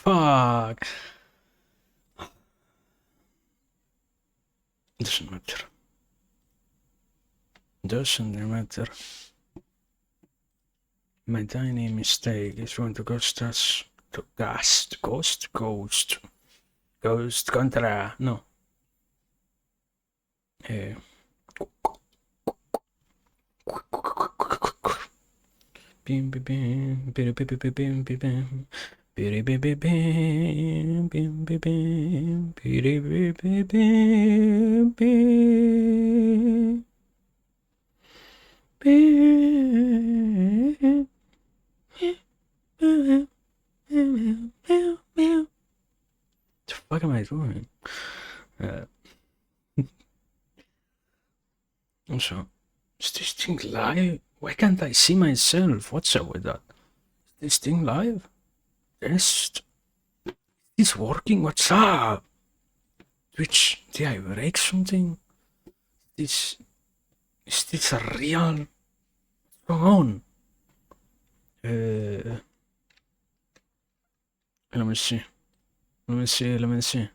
Fuck. Doesn't matter. Doesn't matter. My tiny mistake is going to cost us to ghost contra. No. Eh. Bim bim bim bim bim bim bim bim bim. Bim bim bim bim bim bim bim bim bim bim bim. The fuck am I doing? Also, is this thing live? Why can't I see myself? What's up with that? Is this thing live? Test. It's working? What's up? Twitch, did I break something? Is this a real? What's going on? Let me see. Let me see. Let me see.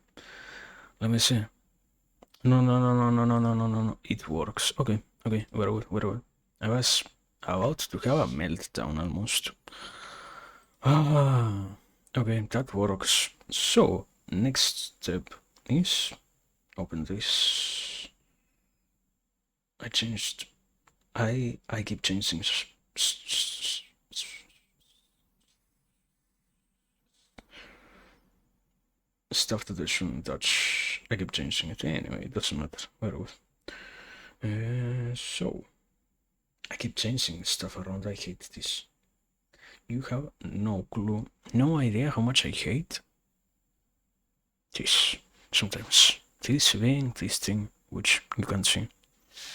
Let me see. No, no, no, no, no, no, no, no, no, no. It works. Okay, okay, we're good, we're good. I was about to have a meltdown almost. Ah, okay, that works. So, next step is open this. I changed. I keep changing stuff that I shouldn't touch. I keep changing it anyway. It doesn't matter. Whatever. So I keep changing stuff around. I hate this. You have no clue, no idea how much I hate this. Sometimes this being this thing which you can see,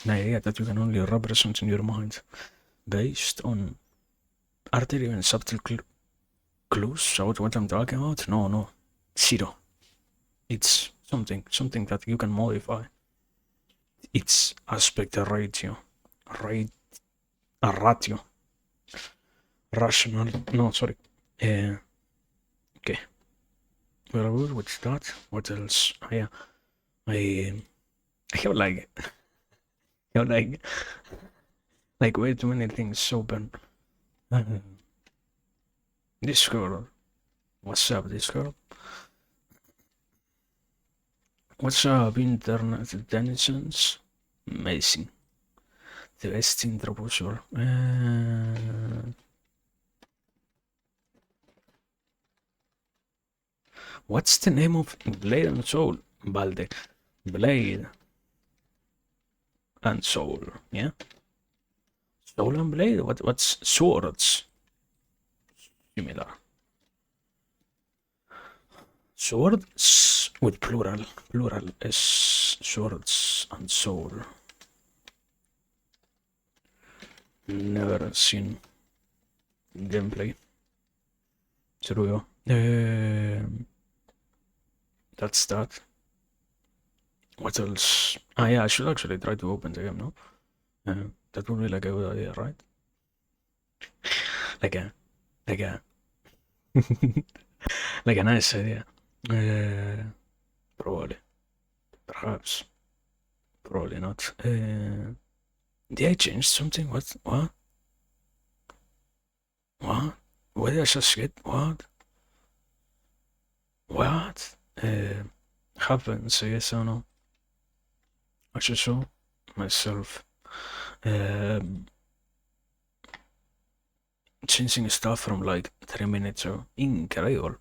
an idea that you can only represent in your mind based on. Are there even subtle clues about what I'm talking about? No, no, zero. It's something that you can modify. It's aspect ratio, a ratio, rational. No, sorry. Okay. Very good. What's that? What else? I have I have like way too many things open. Discord. What's up, Discord? What's up, Internet Intelligence? Amazing. The best intro possible. What's the name of Blade and Soul? Balde. Blade and Soul. Yeah? Soul and Blade? What's swords? Similar. Swords with plural. Plural is swords and soul. Never seen gameplay. True. That's that. What else? Ah, yeah, I should actually try to open the game, no? That would be like a good idea, right? Like a, like a, like a nice idea. Probably. Perhaps. Probably not. Did I change something? What? What? What? What did I just get? What? What? Happens, I guess, I don't know. I should show myself changing stuff from like 3 minutes ago. Incredible.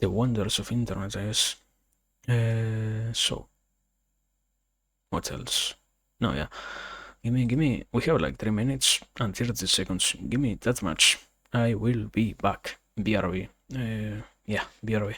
The wonders of internet, I guess. So, what else? No, yeah. Give me. We have like 3 minutes and 30 seconds. Give me that much. I will be back. BRB. Yeah, BRB.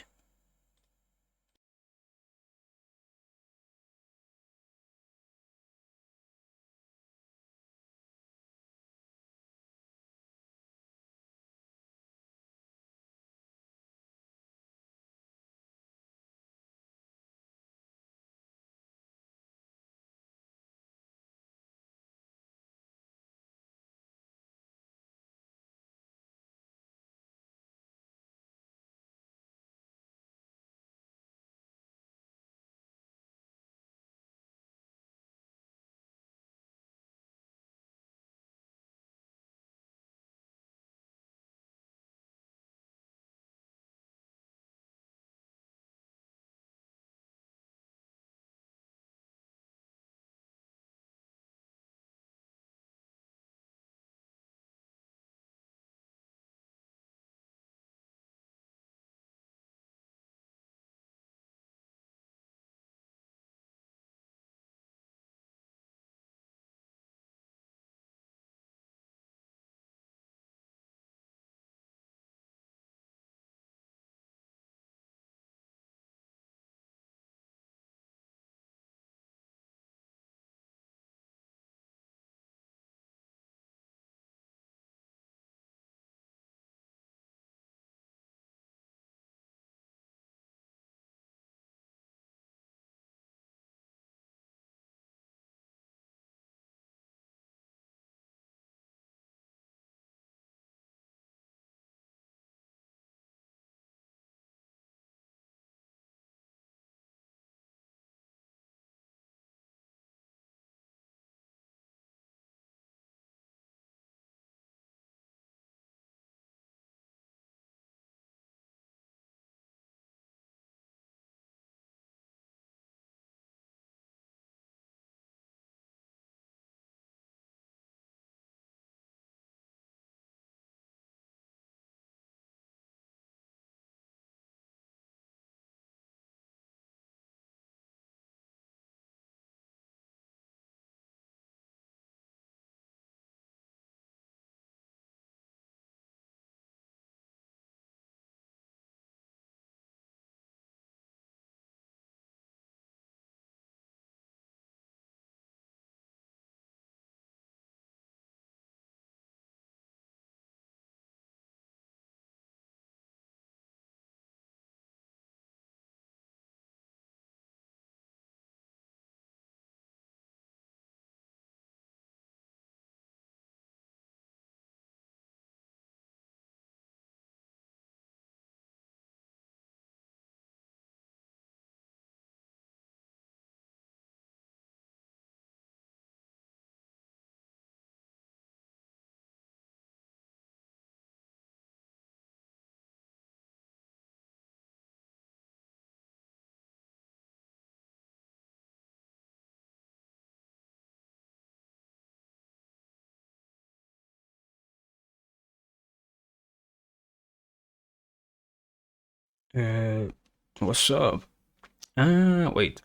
What's up? Wait.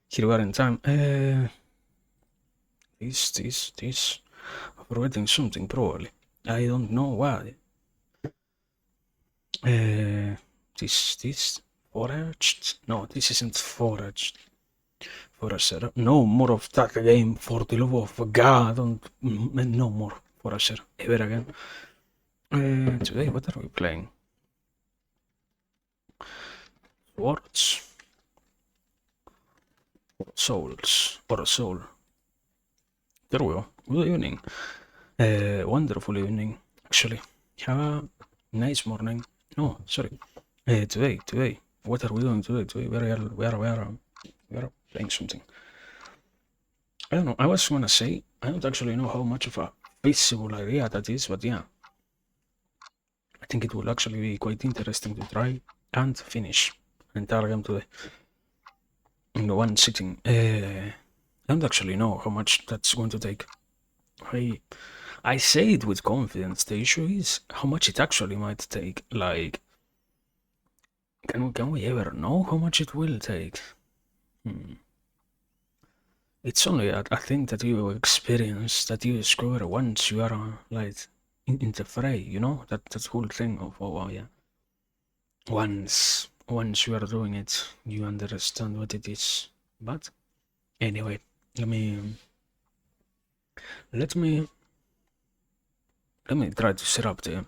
Here we are in time. This. I'm forgetting something probably. I don't know why. This. Foraged? No, this isn't foraged. Forager. No more of that game, for the love of God. No more Forager. Ever again. Today, what are we playing? Swords. Souls. Or a soul. There we go. Good evening. Wonderful evening, actually. Have a nice morning. No, sorry. Today. What are we doing today? Today, we are playing something. I don't know. I was gonna say, I don't actually know how much of a feasible idea that is, but yeah. I think it will actually be quite interesting to try and finish an entire game today. In one sitting. I don't actually know how much that's going to take. I say it with confidence. The issue is how much it actually might take. Like, can we ever know how much it will take? It's only a thing that you experience, that you discover once you are like in the fray. You know that whole thing of yeah. Once you are doing it, you understand what it is. But anyway, let me try to set up the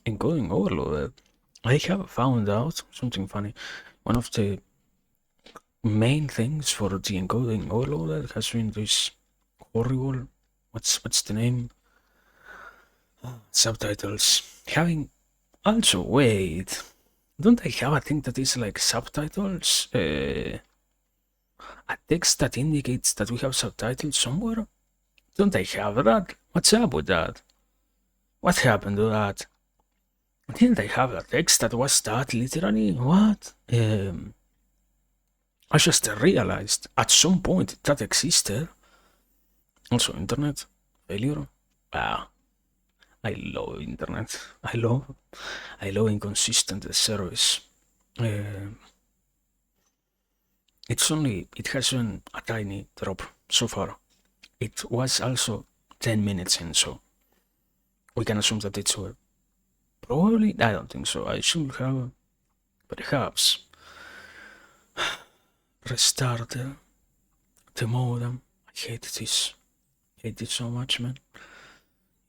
encoding overloaded. I have found out something funny. One of the main things for the encoding overloaded has been this horrible, what's the name? Subtitles. Having also wait, don't I have a thing that is like subtitles? A text that indicates that we have subtitles somewhere? Don't I have that? What's up with that? What happened to that? Didn't I have a text that was that literally? What? I just realized at some point that existed. Also, internet failure. Ah, I love internet. I love inconsistent service. It has been a tiny drop so far. It was also 10 minutes in, so we can assume that it's over. Probably, I don't think so. I should have perhaps restarted the modem. I hate this. I hate it so much, man.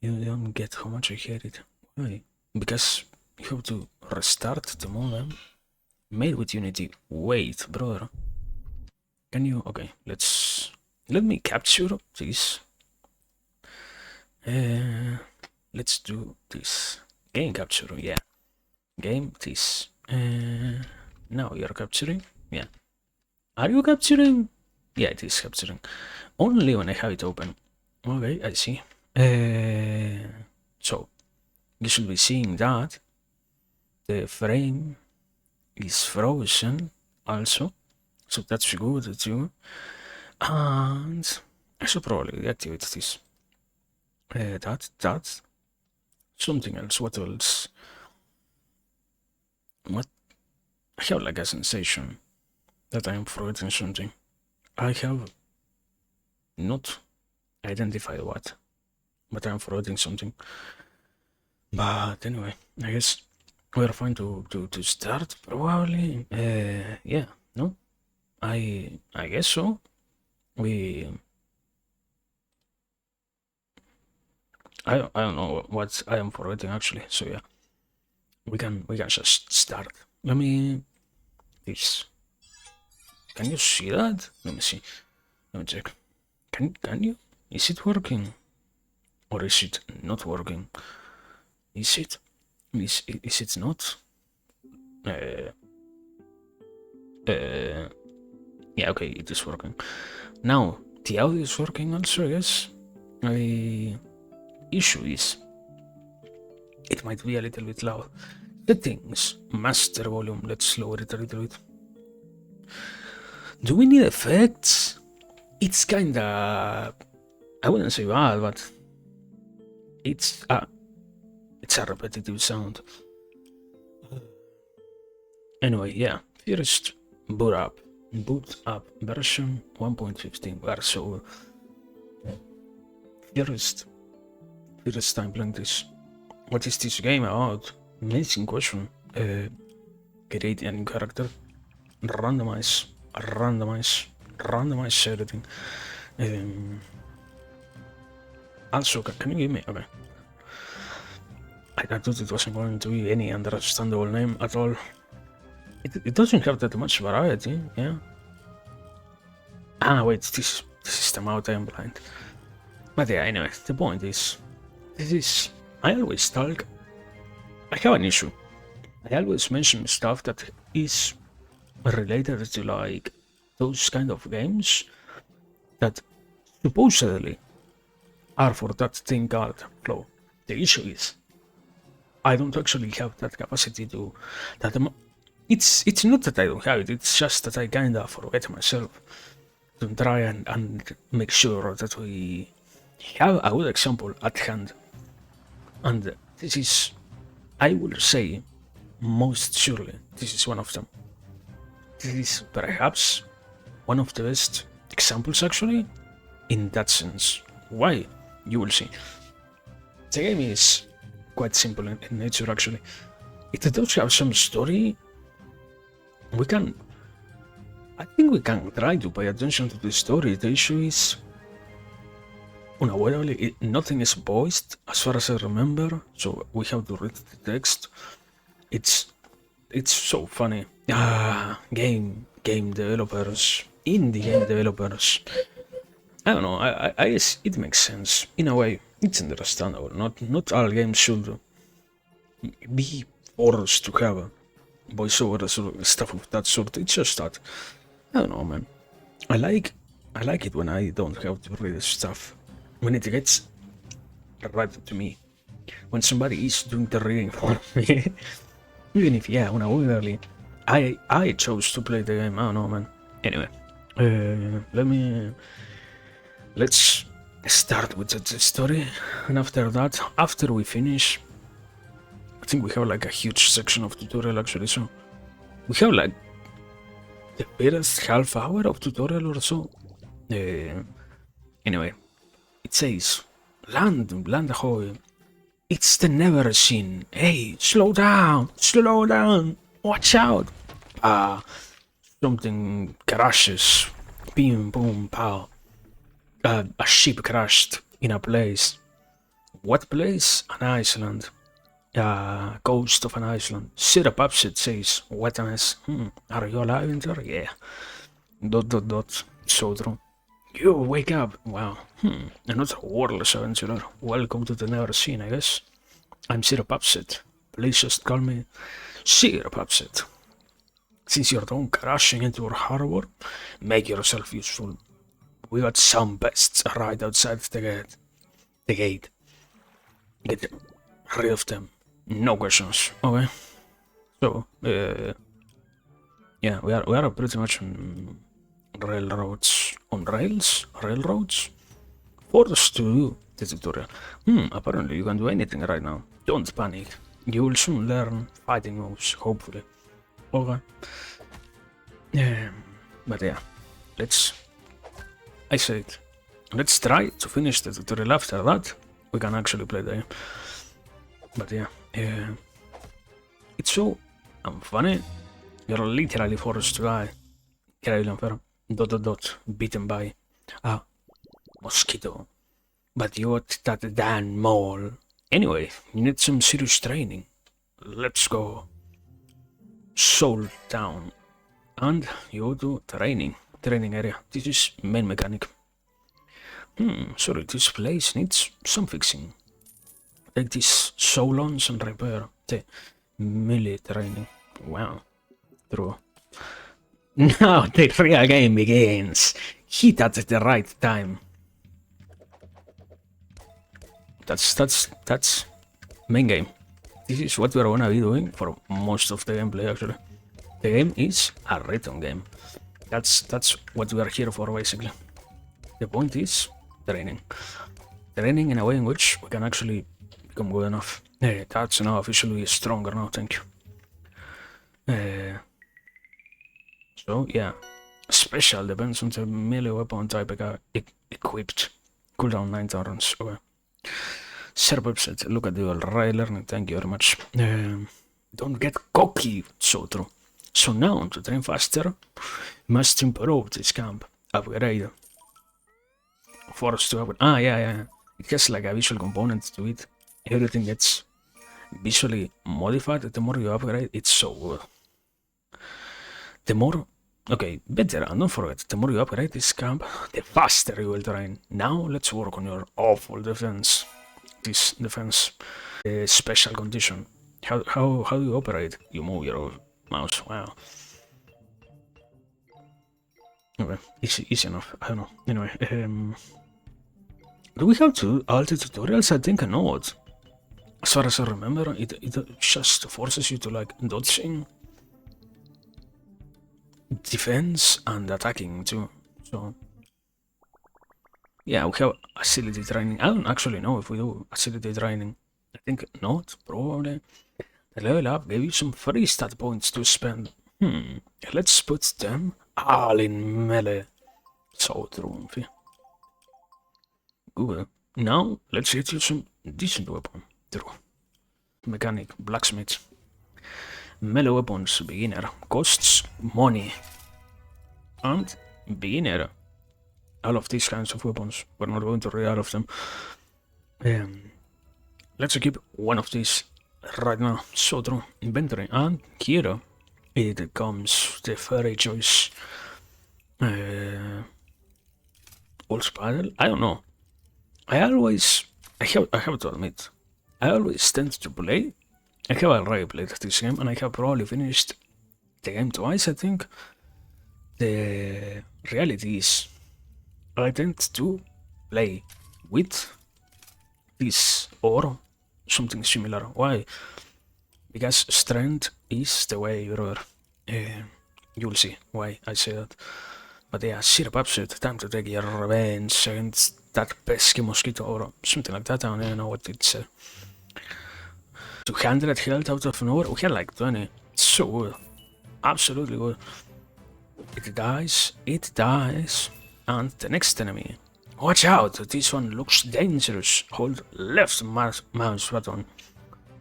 You don't get how much I hate it. Why? Because you have to restart the modem made with Unity. Wait, brother. Can you? Okay, let me capture this. Let's do this. Game capture, yeah. Game this. Now you're capturing? Yeah. Are you capturing? Yeah, it is capturing. Only when I have it open. Okay, I see. So, you should be seeing that the frame is frozen also. So that's good too. And I should probably deactivate this. That. Something else. What else? What? I have like a sensation that I am forgetting something. I have not identified what, but I'm forgetting something. But anyway, I guess we're fine to start probably. Yeah, no, I guess so. We I don't know what I am forgetting actually. So yeah, we can just start. Let me this. Can you see that? Let me see. Let me check. Can you? Is it working? Or is it not working? Is it? Is it not? Uh, yeah, okay, it is working. Now, the audio is working also, I guess. The issue is it might be a little bit loud. Settings, master volume, let's lower it a little bit. Do we need effects? It's kinda, I wouldn't say bad, but it's It's a repetitive sound. Anyway, yeah. First, boot up. Boot up version 1.15. We are so first time playing this. What is this game about? Amazing question. Create a new character. Randomize everything. Also, can you give me? Okay. I thought it wasn't going to be any understandable name at all. It doesn't have that much variety, yeah. Ah, wait, this is the mouth. I am blind. But yeah, anyway, the point is, I always talk. I have an issue. I always mention stuff that is related to like those kind of games that supposedly are for that thing called flow. The issue is I don't actually have that capacity to that. It's not that I don't have it. It's just that I kinda forget myself to try and make sure that we have a good example at hand. And this is, I will say, most surely, this is one of them. This is perhaps one of the best examples, actually, in that sense. Why? You will see. The game is quite simple in nature, actually. It does have some story. I think we can try to pay attention to the story. The issue is, unavoidably, nothing is voiced as far as I remember, so we have to read the text. It's so funny. Game developers, indie game developers. I don't know. I guess it makes sense in a way. It's understandable. Not all games should be forced to have voiceovers or stuff of that sort. It's just that I don't know, man. I like it when I don't have to read stuff. When it gets right to me. When somebody is doing the reading for me. Even if, yeah, unavoidably, I chose to play the game. I don't know, man. Anyway, let's start with the story, and after that, after we finish, I think we have like a huge section of tutorial actually. So we have like the first half hour of tutorial or so. Anyway, it says land ahoy. It's the neverseen. Hey, slow down, watch out. Something crashes. Bim, boom, pow. A ship crashed in a place. What place? An island. Ghost of an island. Sit up upset says, what a mess. Are you alive in there? Yeah. ... So true. You wake up. Wow. Another wordless adventurer. Welcome to the neverseen, I guess. I'm Syrup Upset. Please just call me Syrup Upset. Since you're done crashing into our harbor, make yourself useful. We got some pests right outside the gate. Get rid of them. No questions. Okay. So, yeah, we are pretty much on railroads. On rails? Railroads? Forced to do the tutorial. Apparently you can do anything right now. Don't panic. You will soon learn fighting moves, hopefully. Okay. But yeah, I said, let's try to finish the tutorial. After that, we can actually play the game. But yeah, it's so funny. You're literally forced to die. Beaten by a mosquito. But you got that damn mole. Anyway, you need some serious training. Let's go. Soul Town. And you go to training area. This is main mechanic. Sorry, this place needs some fixing. Take these solons and repair the melee training. Wow. True. Now the real game begins. Hit at the right time. That's main game. This is what we're gonna be doing for most of the gameplay actually. The game is a written game. That's what we are here for basically. The point is training. Training in a way in which we can actually become good enough. That's now officially stronger now, thank you. So yeah, special depends on the melee weapon type I got equipped. Cooldown 9 turns. Okay. Serb said, look at your right learning, thank you very much. Don't get cocky, so true. So now, to train faster, must improve this camp. Upgrade. Force to upgrade. Yeah. It has like a visual component to it. Everything gets visually modified. The more you upgrade, it's so good. The more, okay, better, and don't forget, the more you upgrade this camp, the faster you will train. Now let's work on your awful defense. This defense special condition. How do you operate? You move your mouse. Wow. Okay, easy enough. I don't know. Anyway, do we have to all the tutorials? I think not. As far as I remember, it just forces you to like dodging, defense, and attacking too. So yeah, we have agility training. I don't actually know if we do agility training. I think not, probably. The level up gave you some free stat points to spend. Let's put them all in melee. So true. Good. Now, let's get you some decent weapon. True. Mechanic, blacksmith. Melee weapons, beginner. Costs money. And beginner. All of these kinds of weapons. We're not going to read all of them. Let's equip one of these right now. So true. Inventory. And here it comes the fairy choice. Pulse paddle? I don't know. I have to admit, I always tend to play. I have already played this game, and I have probably finished the game twice, I think. The reality is, I tend to play with this or something similar. Why? Because strength is the way you're. You'll see why I say that. But yeah, syrup upset, time to take your revenge against that pesky mosquito or something like that. I don't even know what it's. 200 health out of nowhere. We had like 20. It's so good. Absolutely good. It dies. And the next enemy. Watch out! This one looks dangerous. Hold left mouse button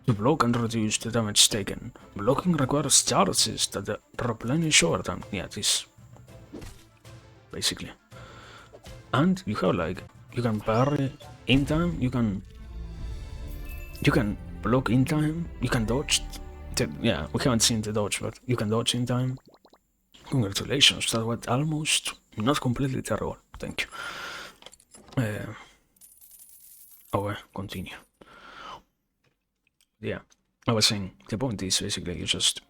to block and reduce the damage taken. Blocking requires charges that replenish over time. Yeah, this. Basically. And you have like, you can parry in time, you can block in time, you can dodge. Yeah, we haven't seen the dodge, but you can dodge in time. Congratulations, that was almost not completely terrible. Thank you. Okay, continue. Yeah, I was saying the point is basically you just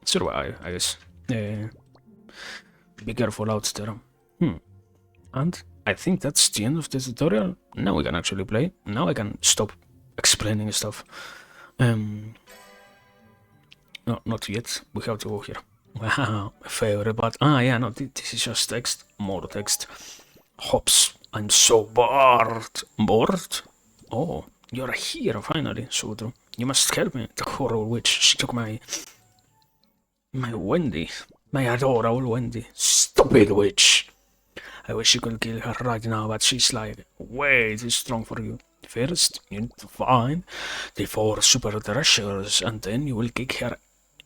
survive, I guess. Be careful out there. And I think that's the end of the tutorial. Now we can actually play. Now I can stop explaining stuff. No, not yet. We have to go here. Wow, favorite part. Yeah, no, this is just text. More text. Hops, I'm so bored. Bored? Oh, you're here finally, Sudru. You must help me. The horrible witch. She took my Wendy. My adorable Wendy. Stupid witch. I wish you could kill her right now, but she's like way too strong for you. First, you need to find the 4 super treasures, and then you will kick her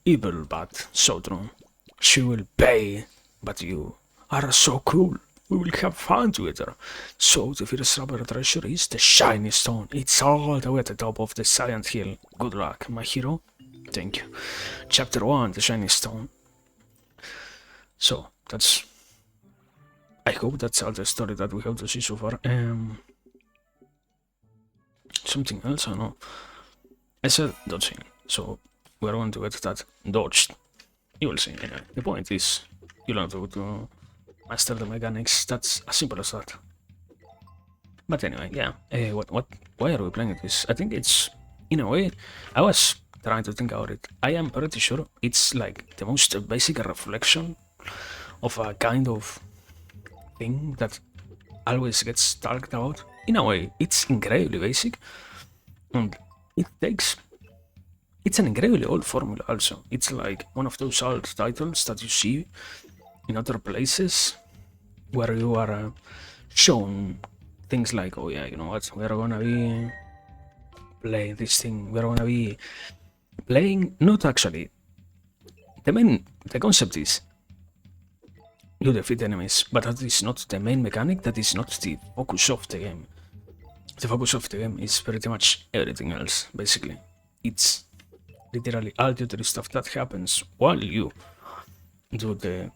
evil butt. So true. She will pay, but you are so cool. We will have fun together. So the first super treasure is the shiny stone. It's all the way at the top of the Silent Hill. Good luck, my hero. Thank you. Chapter 1, the shiny stone. So, that's... I hope that's all the story that we have to see so far. Something else, I don't know. I said dodging, so we're going to get that dodged. You will see. Anyway, the point is, you learn to master the mechanics. That's as simple as that. But anyway, yeah. Why are we playing this? I think it's, in a way, I was trying to think about it. I am pretty sure it's like the most basic reflection of a kind of thing that always gets talked about. In a way, it's incredibly basic, and it's an incredibly old formula also. It's like one of those old titles that you see in other places where you are shown things like, oh yeah, you know what, we're gonna be playing this thing, we're gonna be playing, not actually, the concept is you defeat enemies, but that is not the main mechanic, that is not the focus of the game. The focus of the game is pretty much everything else, basically. It's literally all the other stuff that happens while you do the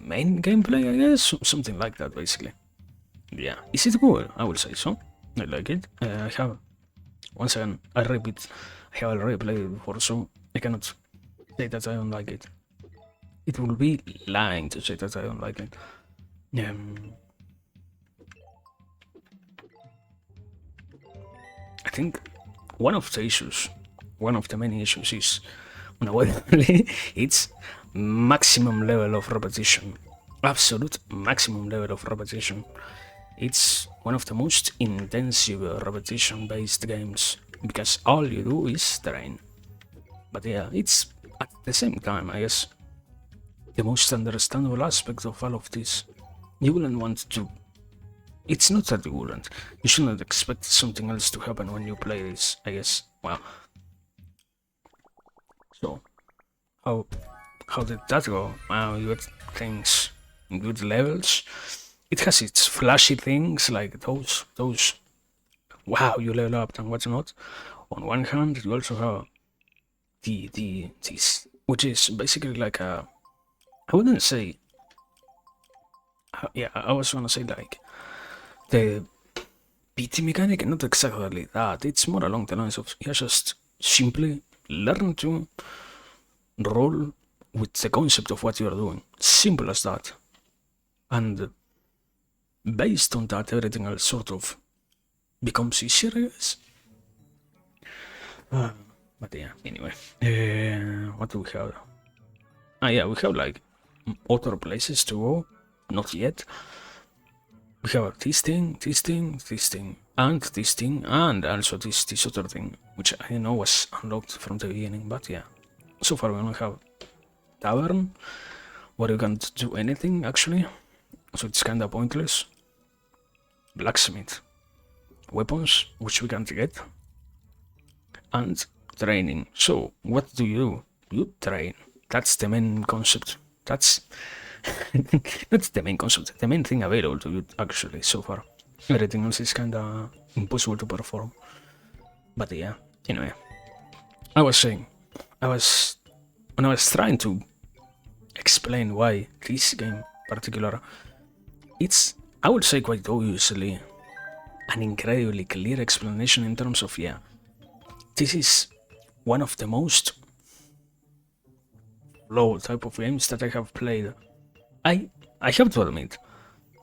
main gameplay, I guess, something like that, basically. Yeah, is it cool? I will say so. I like it. I have, once again, I repeat, I have already played it before, so I cannot say that I don't like it. It will be lying to say that I don't like it. I think one of the many issues is, unavoidably, it's maximum level of repetition. Absolute maximum level of repetition. It's one of the most intensive repetition-based games, because all you do is train. But yeah, it's at the same time, I guess, the most understandable aspect of all of this. You wouldn't want to. It's not that you wouldn't. You shouldn't expect something else to happen when you play this, I guess. Well, so how did that go? Wow, you got things, good levels. It has its flashy things like those. Wow, you level up and whatnot. On one hand, you also have this, which is basically like a. I wouldn't say. Yeah, I was gonna say like the PT mechanic, not exactly that. It's more along the lines of you just simply learn to roll with the concept of what you are doing. Simple as that. And based on that, everything else sort of becomes easier, I guess. But yeah, anyway. What do we have? Yeah, we have like other places to go. Not yet. We have this thing, and this thing, and also this other thing, which I know was unlocked from the beginning, but yeah. So far we only have Tavern, where you can't do anything, actually. So it's kinda pointless. Blacksmith. Weapons, which we can't get. And training. So, what do? You train. That's the main concept. That's the main concept. The main thing available to you, actually, so far. Everything else is kinda impossible to perform. But yeah, anyway. I was saying, when I was trying to explain why this game particular, it's, I would say quite obviously, an incredibly clear explanation in terms of, yeah, this is one of the most low type of games that I have played. I have to admit,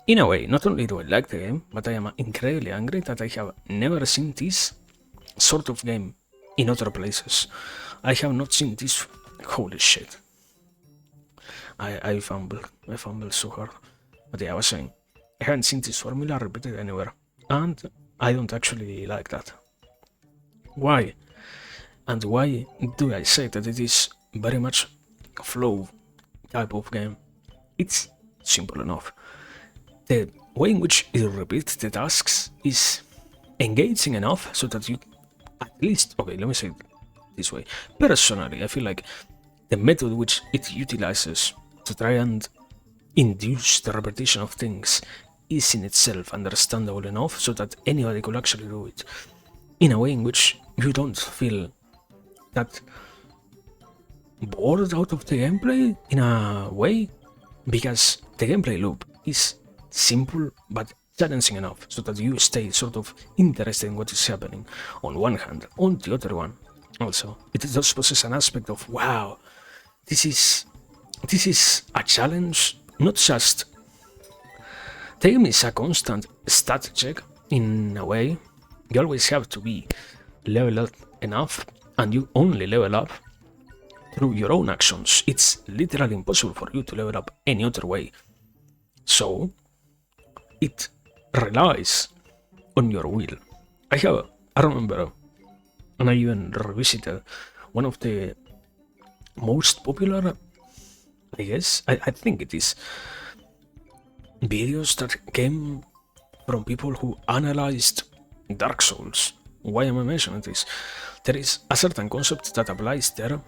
in a way, not only do I like the game, but I am incredibly angry that I have never seen this sort of game in other places. I have not seen this. Holy shit. I fumbled so hard. But yeah, I was saying, I haven't seen this formula repeated anywhere. And I don't actually like that. Why? And why do I say that it is very much a flow type of game? It's simple enough. The way in which you repeat the tasks is engaging enough so that you at least, okay, let me say it this way. Personally, I feel like the method which it utilizes to try and induce the repetition of things is in itself understandable enough so that anybody could actually do it in a way in which you don't feel that bored out of the gameplay in a way, because the gameplay loop is simple but challenging enough so that you stay sort of interested in what is happening on one hand. On the other one, also, it does possess an aspect of, wow, this is a challenge, not just. The game is a constant stat check in a way. You always have to be level up enough, and you only level up through your own actions. It's literally impossible for you to level up any other way. So, it relies on your will. I remember and I even revisited one of the most popular, I guess, I think it is, videos that came from people who analyzed Dark Souls. Why am I mentioning this? There is a certain concept that applies there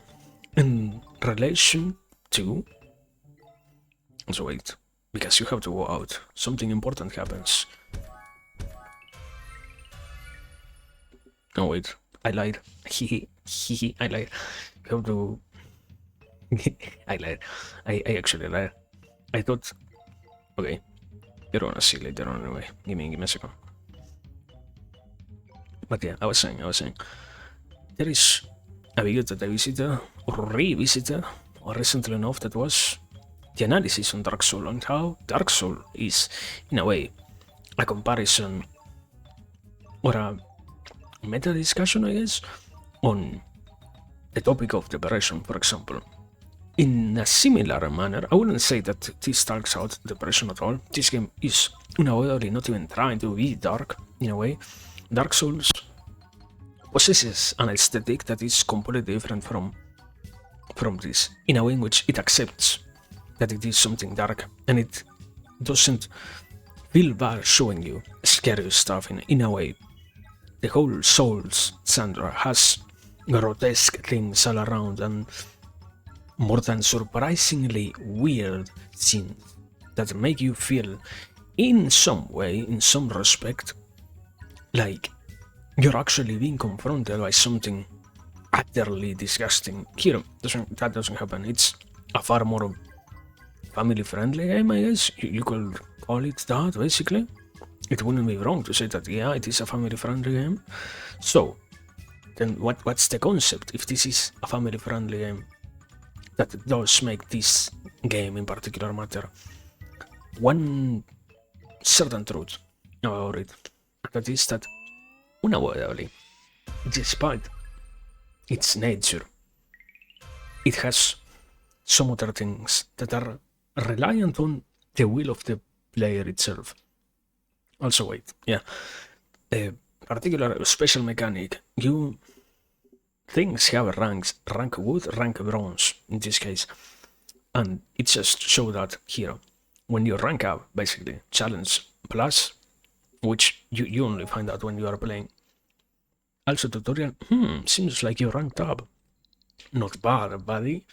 in relation to. So wait, because you have to go out. Something important happens. Oh wait, I lied. Hehe, I lied. You have to. I lied. I actually lied. I thought. Okay, you're gonna see later on anyway. Give me a second. But yeah, I was saying, there is a video that I visited or revisited or recently enough that was the analysis on Dark Souls and how Dark Souls is, in a way, a comparison or a meta discussion, I guess, on the topic of depression, for example. In a similar manner, I wouldn't say that this talks out depression at all. This game is unavoidably not even trying to be dark, in a way. Dark Souls possesses an aesthetic that is completely different from this, in a way in which it accepts that it is something dark, and it doesn't feel bad showing you scary stuff in a way. The whole Souls genre has grotesque things all around and more than surprisingly weird scenes that make you feel in some way, in some respect, like you're actually being confronted by something utterly disgusting. Here, that doesn't happen. It's a far more family-friendly game, I guess. You could call it that, basically. It wouldn't be wrong to say that, yeah, it is a family-friendly game. So, then what's the concept if this is a family-friendly game? That does make this game in particular matter. One certain truth about it, that is that unavoidably, despite its nature, it has some other things that are reliant on the will of the player itself. Also, wait, yeah, a particular special mechanic. Things have ranks, rank wood, rank bronze in this case, and it just shows that here. When you rank up, basically, challenge plus, which you only find out when you are playing. Also tutorial, seems like you ranked up. Not bad, buddy.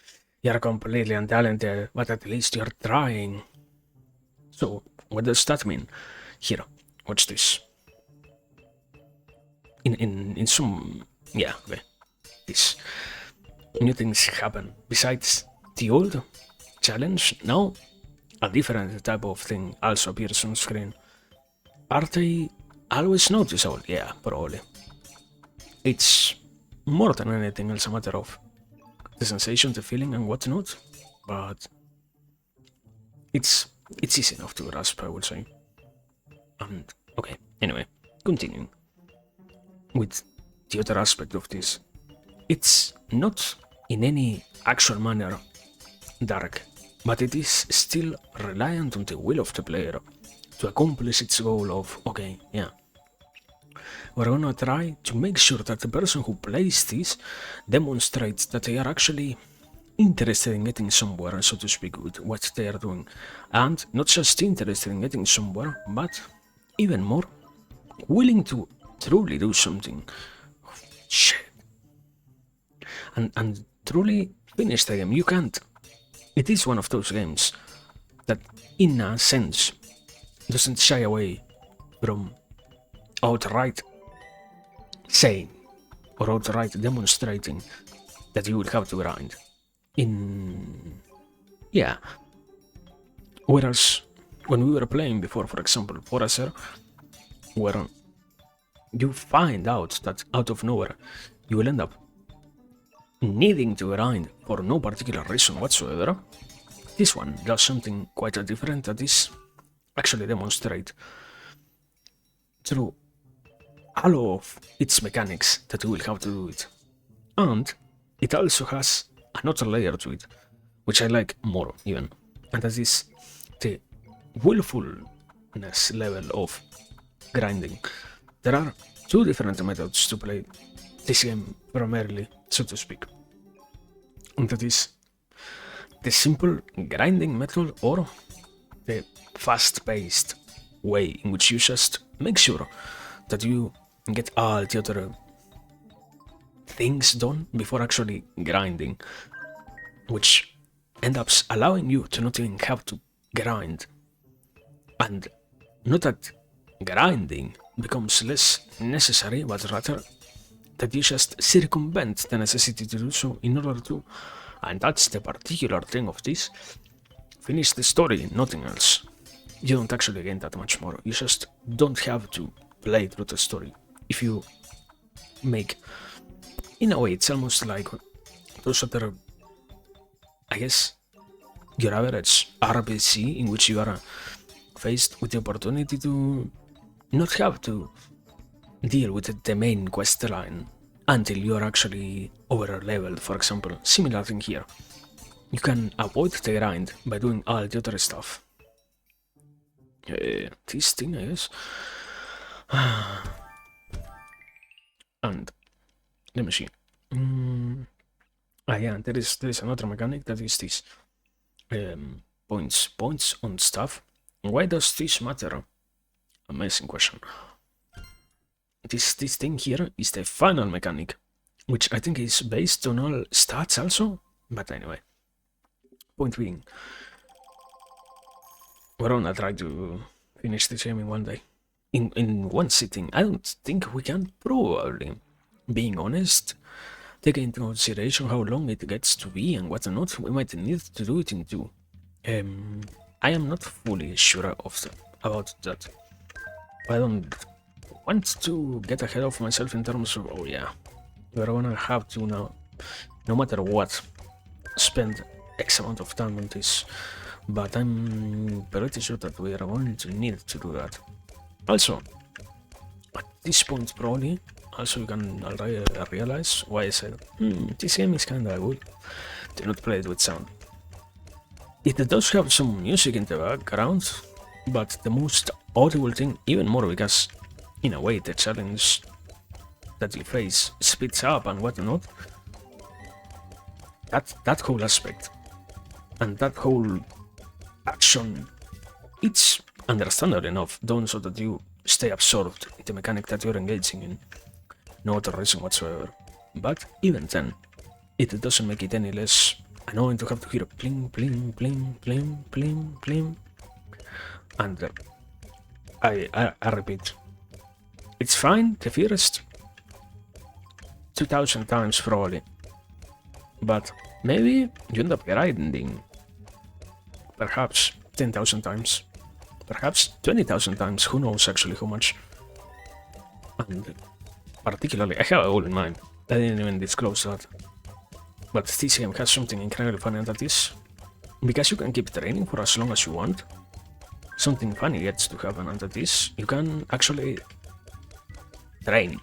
You're completely untalented, but at least you're trying. So, what does that mean? Here, watch this. In some, yeah, okay. This new things happen. Besides the old challenge, now a different type of thing also appears on screen. Are they always noticeable? Yeah, probably. It's more than anything else a matter of the sensation, the feeling, and whatnot, but it's easy enough to grasp, I would say. And okay, anyway, continuing with the other aspect of this. It's not in any actual manner dark, but it is still reliant on the will of the player to accomplish its goal of, okay, yeah, we're gonna try to make sure that the person who plays this demonstrates that they are actually interested in getting somewhere, so to speak, with what they are doing. And not just interested in getting somewhere, but even more willing to truly do something. Shit. And truly finish the game. You can't. It is one of those games that, in a sense, doesn't shy away from outright saying or outright demonstrating that you would have to grind. Yeah. Whereas when we were playing before, for example, Forager, where you find out that out of nowhere you will end up needing to grind for no particular reason whatsoever, this one does something quite different that is actually demonstrate through all of its mechanics that you will have to do it. And it also has another layer to it, which I like more even, and that is the willfulness level of grinding. There are two different methods to play this game primarily, so to speak. And that is the simple grinding method or the fast-paced way in which you just make sure that you get all the other things done before actually grinding, which ends up allowing you to not even have to grind. And not that grinding becomes less necessary, but rather that you just circumvent the necessity to do so in order to, and that's the particular thing of this, finish the story, nothing else. You don't actually gain that much more. You just don't have to play through the story. If you make, in a way, it's almost like those other, I guess, your average RPG in which you are faced with the opportunity to not have to deal with the main quest line until you are actually over leveled, for example. Similar thing here. You can avoid the grind by doing all the other stuff. This thing, I guess. And let me see. Yeah, there is another mechanic that is this points on stuff. Why does this matter? Amazing question. This thing here is the final mechanic, which I think is based on all stats also. But anyway, point being, we're gonna try to finish this game in one day. In one sitting. I don't think we can, probably. Being honest, taking into consideration how long it gets to be and whatnot, we might need to do it in two. I am not fully sure about that. I don't want to get ahead of myself in terms of, oh yeah, we're gonna have to now, no matter what, spend X amount of time on this. But I'm pretty sure that we are going to need to do that. Also, at this point probably, also you can already realize why I said, this game is kinda good. Do not play it with sound. It does have some music in the background, but the most audible thing, even more because, in a way, the challenge that you face speeds up and whatnot, that whole aspect, and that whole action, it's understandable enough, done so that you stay absorbed in the mechanic that you're engaging in. No other reason whatsoever. But even then, it doesn't make it any less annoying to have to hear pling, pling, pling, pling, pling, pling. And I repeat, it's fine the first 2000 times probably, but maybe you end up grinding perhaps 10,000 times, perhaps 20,000 times, who knows actually how much. And particularly, I have a goal in mind. I didn't even disclose that. But this game has something incredibly funny, and that is, because you can keep training for as long as you want, something funny gets to happen, and that is, you can actually train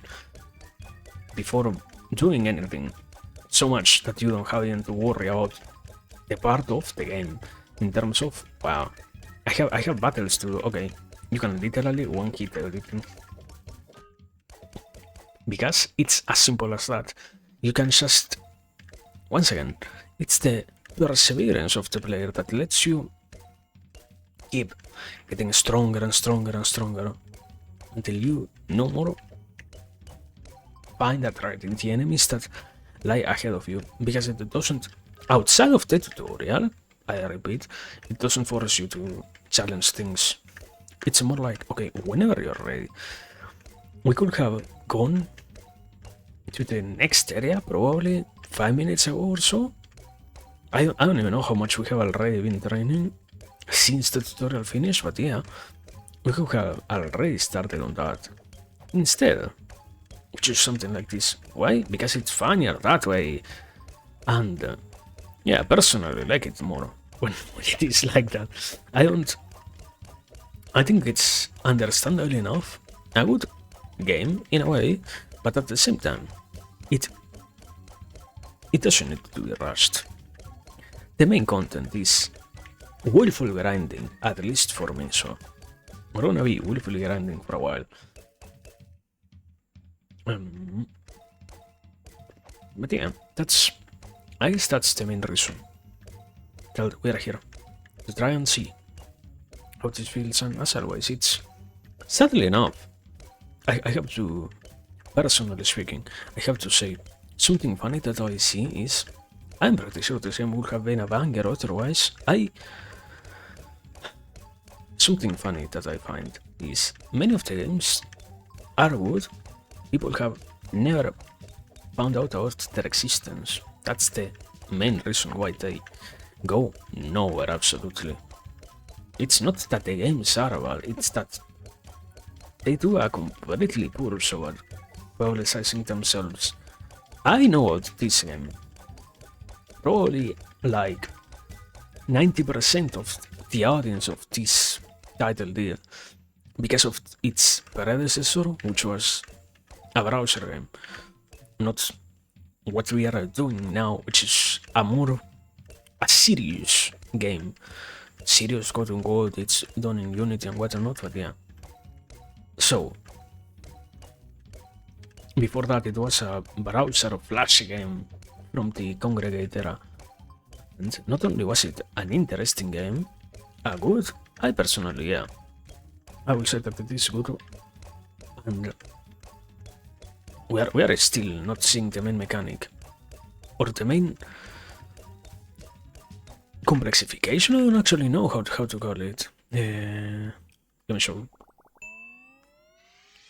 before doing anything, so much that you don't have even to worry about the part of the game, in terms of, wow, I have battles to do, okay, you can literally one-hit everything. Because it's as simple as that. You can just, once again, it's the perseverance of the player that lets you keep getting stronger and stronger and stronger until you no more find that right in the enemies that lie ahead of you. Because it doesn't, outside of the tutorial, I repeat, it doesn't force you to challenge things. It's more like, okay, whenever you're ready. We could have gone to the next area probably 5 minutes ago or so. I don't even know how much we have already been training since the tutorial finished, but yeah, we could have already started on that. Instead, we choose something like this. Why? Because it's funnier that way. And yeah, personally I like it more when it is like that. I think it's understandable enough. A good game in a way, but at the same time, it doesn't need to be rushed. The main content is willful grinding, at least for me, so we're gonna be willfully grinding for a while. But yeah, I guess that's the main reason that we're here. To try and see how this feels, and as always, it's sadly enough, I have to, personally speaking, I have to say, something funny that I see is, I'm pretty sure this game would have been a banger otherwise. Something funny that I find is, many of the games are good, people have never found out about their existence. That's the main reason why they go nowhere, absolutely. It's not that the games are bad, it's that they do a completely poor job at publicizing themselves. I know of this game. Probably like 90% of the audience of this title did, because of its predecessor, which was a browser game. Not what we are doing now, which is a serious game. Serious, quote unquote, it's done in Unity and whatnot, but yeah. So, before that, it was a browser flash game from the Congregate era. And not only was it an interesting game, a good, I personally, yeah, I will say that it is good, and we are still not seeing the main mechanic, or the main complexification. I don't actually know how to call it. Let me show you.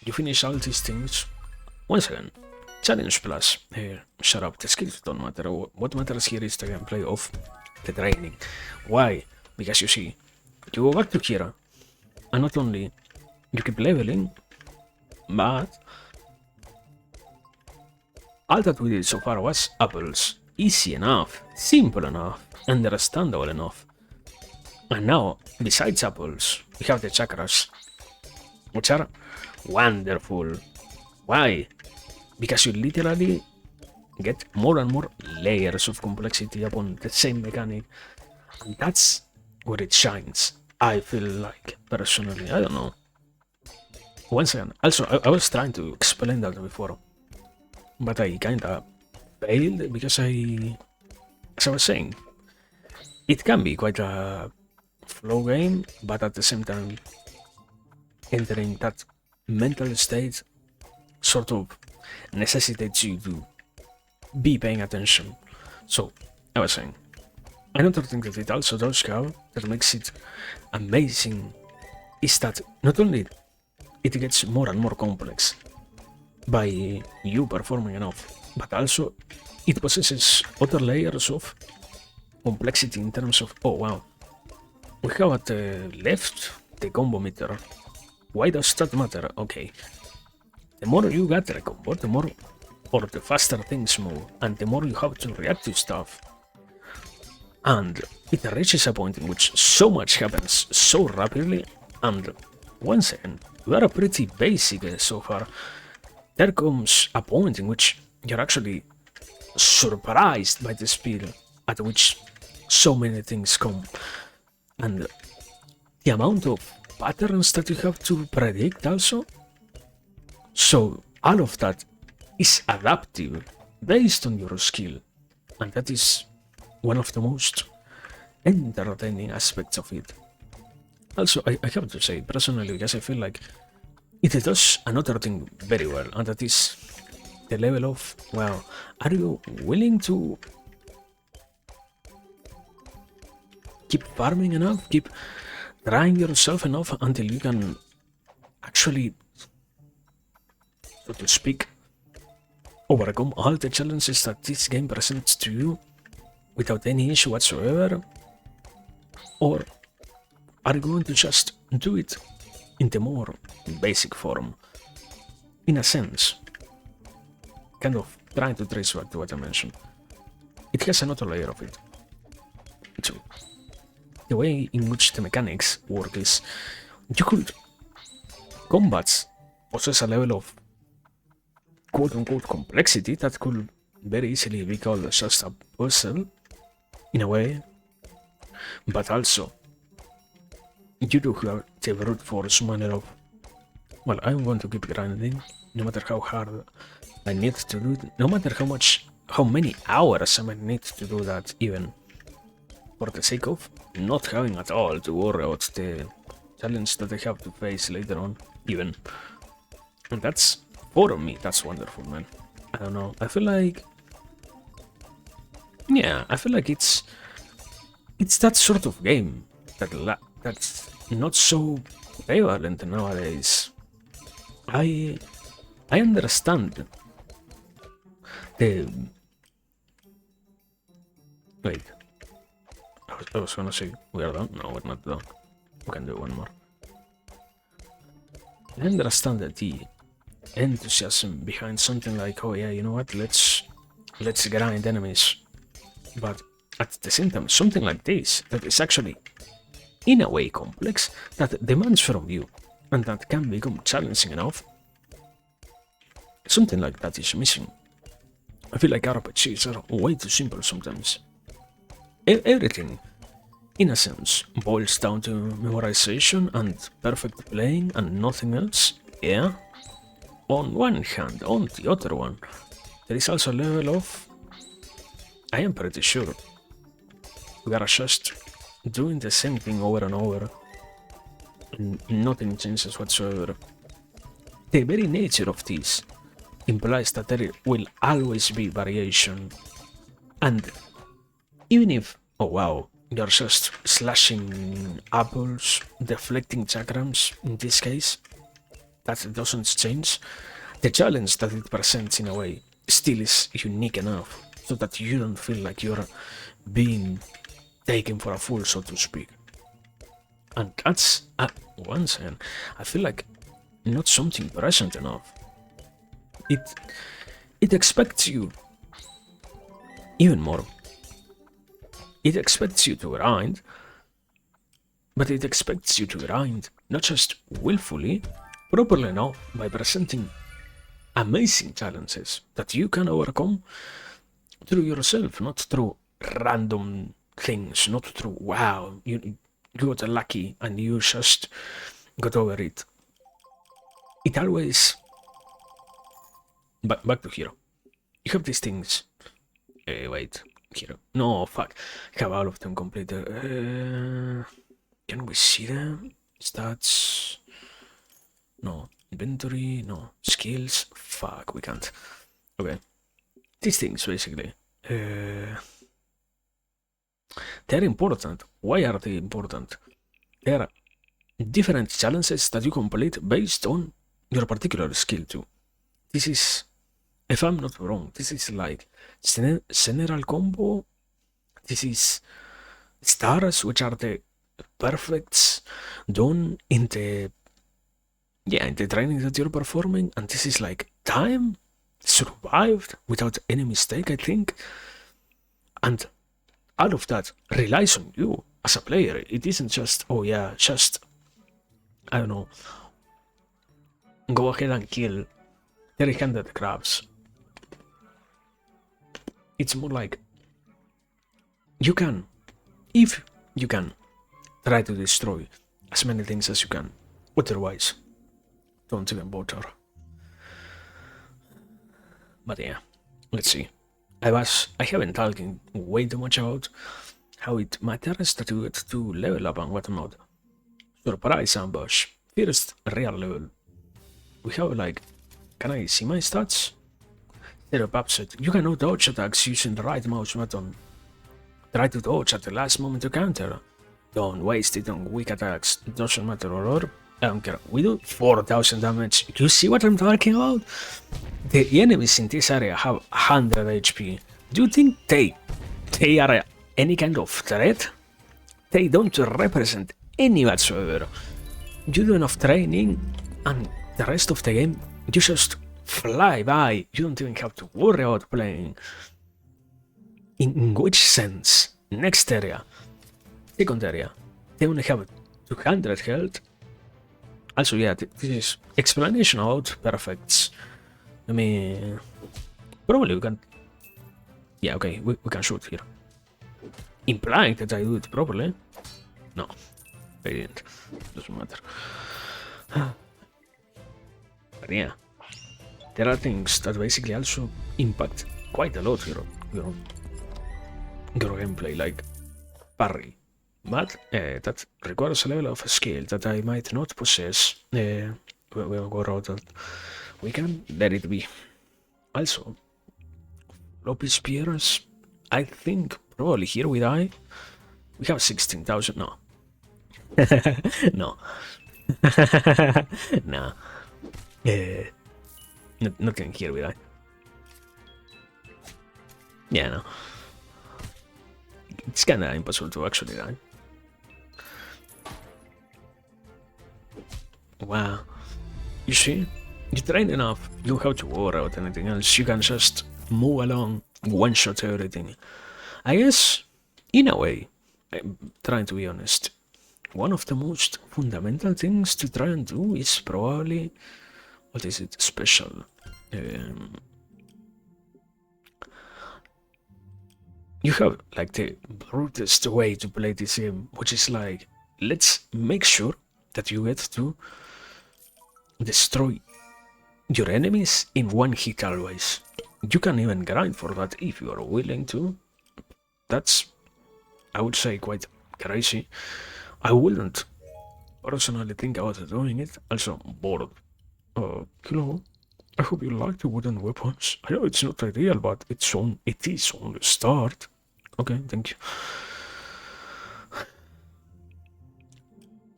You finish all these things. Once again, Challenge Plus. Shut up, the skills don't matter. What matters here is the gameplay of the training. Why? Because you see, you go back to here, and not only you keep leveling, but all that we did so far was apples. Easy enough, simple enough, understandable enough. And now, besides apples, we have the chakras, which are wonderful. Why? Because you literally get more and more layers of complexity upon the same mechanic, and that's where it shines. I feel like, personally, I don't know. Once again, also, I was trying to explain that before, but I kinda failed because as I was saying, it can be quite a flow game, but at the same time, entering that mental state sort of necessitates you to be paying attention. So, I was saying, another thing that it also does have that makes it amazing is that not only it gets more and more complex by you performing enough, but also it possesses other layers of complexity in terms of, oh wow, we have at the left the combo meter. Why does that matter? Okay, the more you get the combo, the more or the faster things move, and the more you have to react to stuff. And it reaches a point in which so much happens so rapidly, and once again, we are pretty basic so far. There comes a point in which you're actually surprised by the speed at which so many things come, and the amount of patterns that you have to predict also. So all of that is adaptive based on your skill, and that is one of the most entertaining aspects of it. Also, I have to say, personally, because I feel like it does another thing very well, and that is the level of, well, are you willing to keep farming enough, keep trying yourself enough until you can actually, so to speak, overcome all the challenges that this game presents to you without any issue whatsoever? Or are you going to just do it in the more basic form? In a sense, kind of trying to trace back to what I mentioned. It has another layer of it, too. The way in which the mechanics work is, you could combats possess a level of quote-unquote complexity that could very easily be called just a puzzle, in a way, but also you do have the brute force manner of, well, I'm going to keep grinding, no matter how hard I need to do it, no matter how much how many hours I might need to do that, even for the sake of not having at all to worry about the challenge that I have to face later on, even. And that's, for me, that's wonderful, man. I don't know, I feel like, yeah, I feel like it's that sort of game that's not so prevalent nowadays. I understand the wait. I was gonna say we are done. No, we're not done. We can do one more. I understand that the enthusiasm behind something like, oh yeah, you know what? Let's grind enemies. But at the same time, something like this that is actually in a way complex, that demands from you, and that can become challenging enough. Something like that is missing. I feel like RPGs are way too simple sometimes. Everything, in a sense, boils down to memorization and perfect playing and nothing else, yeah? On one hand, on the other one, there is also a level of, I am pretty sure, we are just doing the same thing over and over, and nothing changes whatsoever. The very nature of this implies that there will always be variation, and even if, oh wow, you're just slashing apples, deflecting diagrams in this case, that doesn't change, the challenge that it presents in a way still is unique enough so that you don't feel like you're being taken for a fool, so to speak. And that's, once again, I feel like not something present enough. It expects you even more. It expects you to grind, but it expects you to grind not just willfully, properly enough by presenting amazing challenges that you can overcome through yourself, not through random things, not through wow, you got lucky and you just got over it. It always back to hero. You have these things. Wait, hero. No, fuck. I have all of them completed. Can we see them? Stats. No. Inventory. No. Skills. Fuck, we can't. Okay. These things, basically. They're important. Why are they important? There are different challenges that you complete based on your particular skill too. This is, if I'm not wrong, this is like general combo. This is stars, which are the perfects done in the training that you're performing, and this is like time survived without any mistake, I think. And all of that relies on you as a player. It isn't just, oh yeah, just, I don't know, go ahead and kill 300 crabs. It's more like, you can, if you can, try to destroy as many things as you can. Otherwise, don't even bother. But yeah, let's see. I have been talking way too much about how it matters that you get to level up and whatnot. Surprise ambush. First real level. We have like, can I see my stats? Setup upset. You cannot dodge attacks using the right mouse button. Try to dodge at the last moment to counter. Don't waste it on weak attacks. It doesn't matter, or I don't care. We do 4,000 damage. You see what I'm talking about? The enemies in this area have 100 HP. Do you think they are any kind of threat? They don't represent any whatsoever. You do enough training, and the rest of the game, you just fly by. You don't even have to worry about playing. In which sense? Next area. Second area. They only have 200 health. Also, yeah, this is explanation about perfects. I mean, probably we can. Yeah, okay, we can shoot here. Implying that I do it properly. No, I didn't. Doesn't matter. But yeah, there are things that basically also impact quite a lot your gameplay, like parry. But that requires a level of skill that I might not possess. We'll go around that. We can let it be. Also, floppy spears. I think probably here we die. We have 16,000. No. No. No. Nothing here we die. Yeah, no. It's kinda impossible to actually die. Wow. You see? You train enough, you don't have to worry about anything else. You can just move along, one-shot everything. I guess, in a way, I'm trying to be honest, one of the most fundamental things to try and do is probably, what is it, special? You have like the brutest way to play this game, which is like, let's make sure that you get to destroy your enemies in one hit always. You can even grind for that if you are willing to. That's, I would say, quite crazy. I wouldn't personally think about doing it. Also, bored. Hello. I hope you like the wooden weapons. I know it's not ideal, but it is only a start. Okay, thank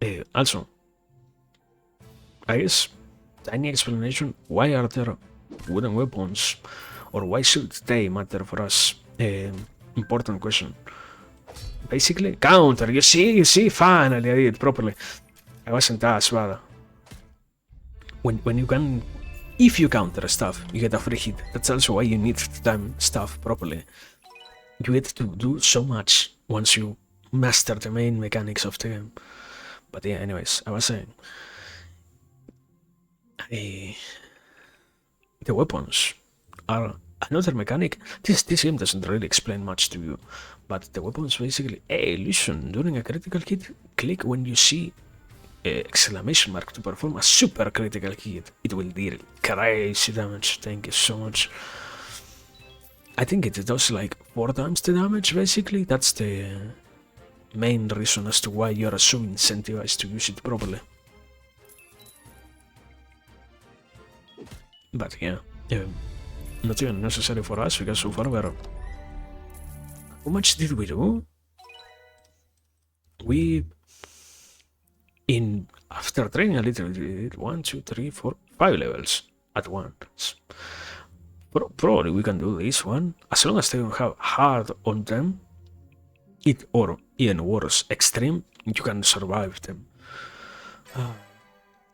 you. Also, I guess tiny explanation, why are there wooden weapons, or why should they matter for us? Important question. Basically, counter, you see, finally I did it properly. I wasn't as bad. When you can, if you counter stuff, you get a free hit. That's also why you need to time stuff properly. You get to do so much once you master the main mechanics of the game. But yeah, anyways, I was saying, the weapons are another mechanic. This game doesn't really explain much to you, but the weapons basically, hey, listen, during a critical hit, click when you see exclamation mark to perform a super critical hit. It will deal crazy damage. Thank you so much. I think it does like 4 times the damage, basically. That's the main reason as to why you're so incentivized to use it properly. But yeah, not even necessary for us, because so far we're... How much did we do? After training a little, we did 1, 2, 3, 4, 5 levels at once. Probably we can do this one, as long as they don't have hard on them, or even worse, extreme, you can survive them.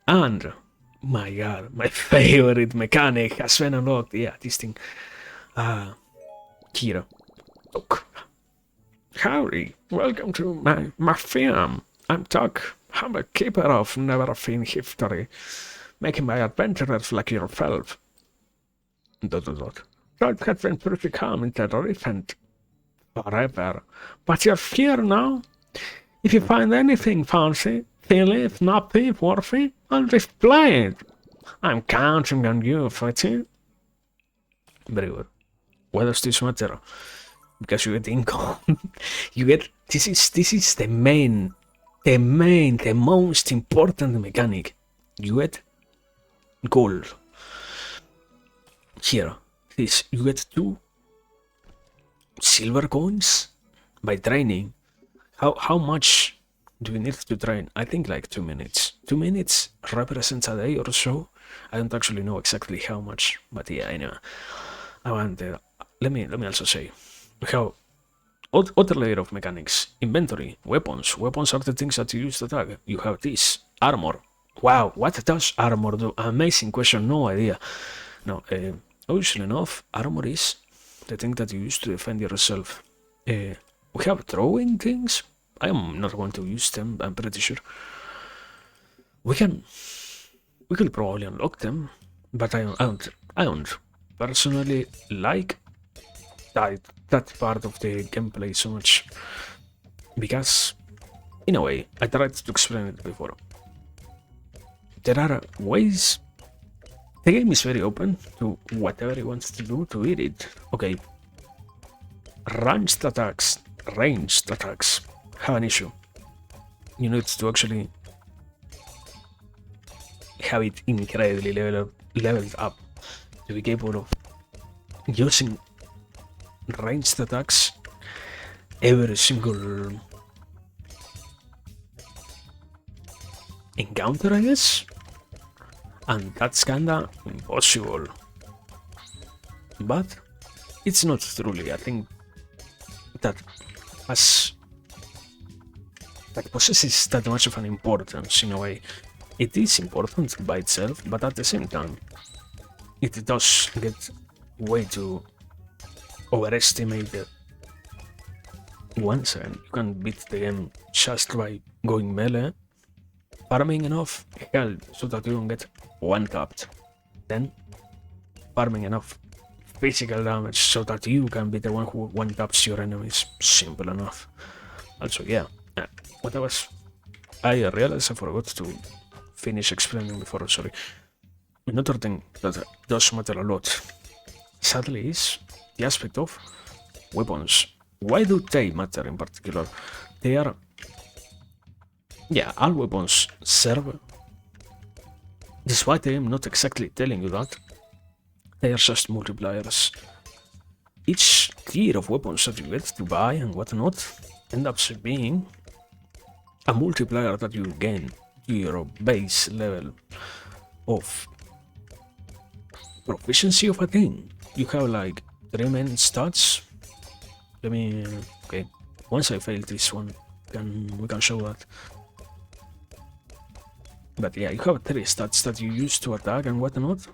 And, my god, my favorite mechanic has been unlocked. Yeah, this thing. Kira. Look. Howdy, welcome to my firm. I'm Tuck. I'm a keeper of neverseen history, making my adventurers like yourself. ... Life has been pretty calm in Tenerife and forever, but you're here now. If you find anything fancy, silly, snappy, worthy, I'll display it. I'm counting on you, Fetty. Very good. Why does this matter? Because you get income. You get... This is the most important mechanic. You get gold. Here, you get 2 silver coins by training. How much do you need to train? I think like 2 minutes. 2 minutes represents a day or so. I don't actually know exactly how much, but yeah, I know. I want let me also say, we have other layer of mechanics. Inventory, weapons. Weapons are the things that you use to attack. You have this armor. Wow, what does armor do? Amazing question. No idea. No. Obviously enough, armor is the thing that you use to defend yourself. We have throwing things. I am not going to use them, I'm pretty sure. We could probably unlock them, but I don't personally like that part of the gameplay so much. Because, in a way, I tried to explain it before. There are ways The game is very open to whatever he wants to do to eat it. Okay, ranged attacks have an issue. You need to actually have it incredibly leveled up to be capable of using ranged attacks every single encounter, I guess, and that's kinda impossible. But it's not truly. I think that possesses that much of an importance in a way. It is important by itself, but at the same time, it does get way too overestimated. Once again, you can beat the game just by going melee, farming enough health so that you don't get one-tapped, then farming enough physical damage so that you can be the one who one-taps your enemies. Simple enough. Also, yeah, I realized I forgot to finish explaining before, sorry. Another thing that does matter a lot, sadly, is the aspect of weapons. Why do they matter in particular? They are... yeah, all weapons serve. Despite I am not exactly telling you that, they are just multipliers. Each tier of weapons that you get to buy and whatnot end up being a multiplier that you gain to your base level of proficiency of a thing. You have like 3 main stats. Let me... okay, once I fail this one, we can show that. But yeah, you have 3 stats that you use to attack and whatnot,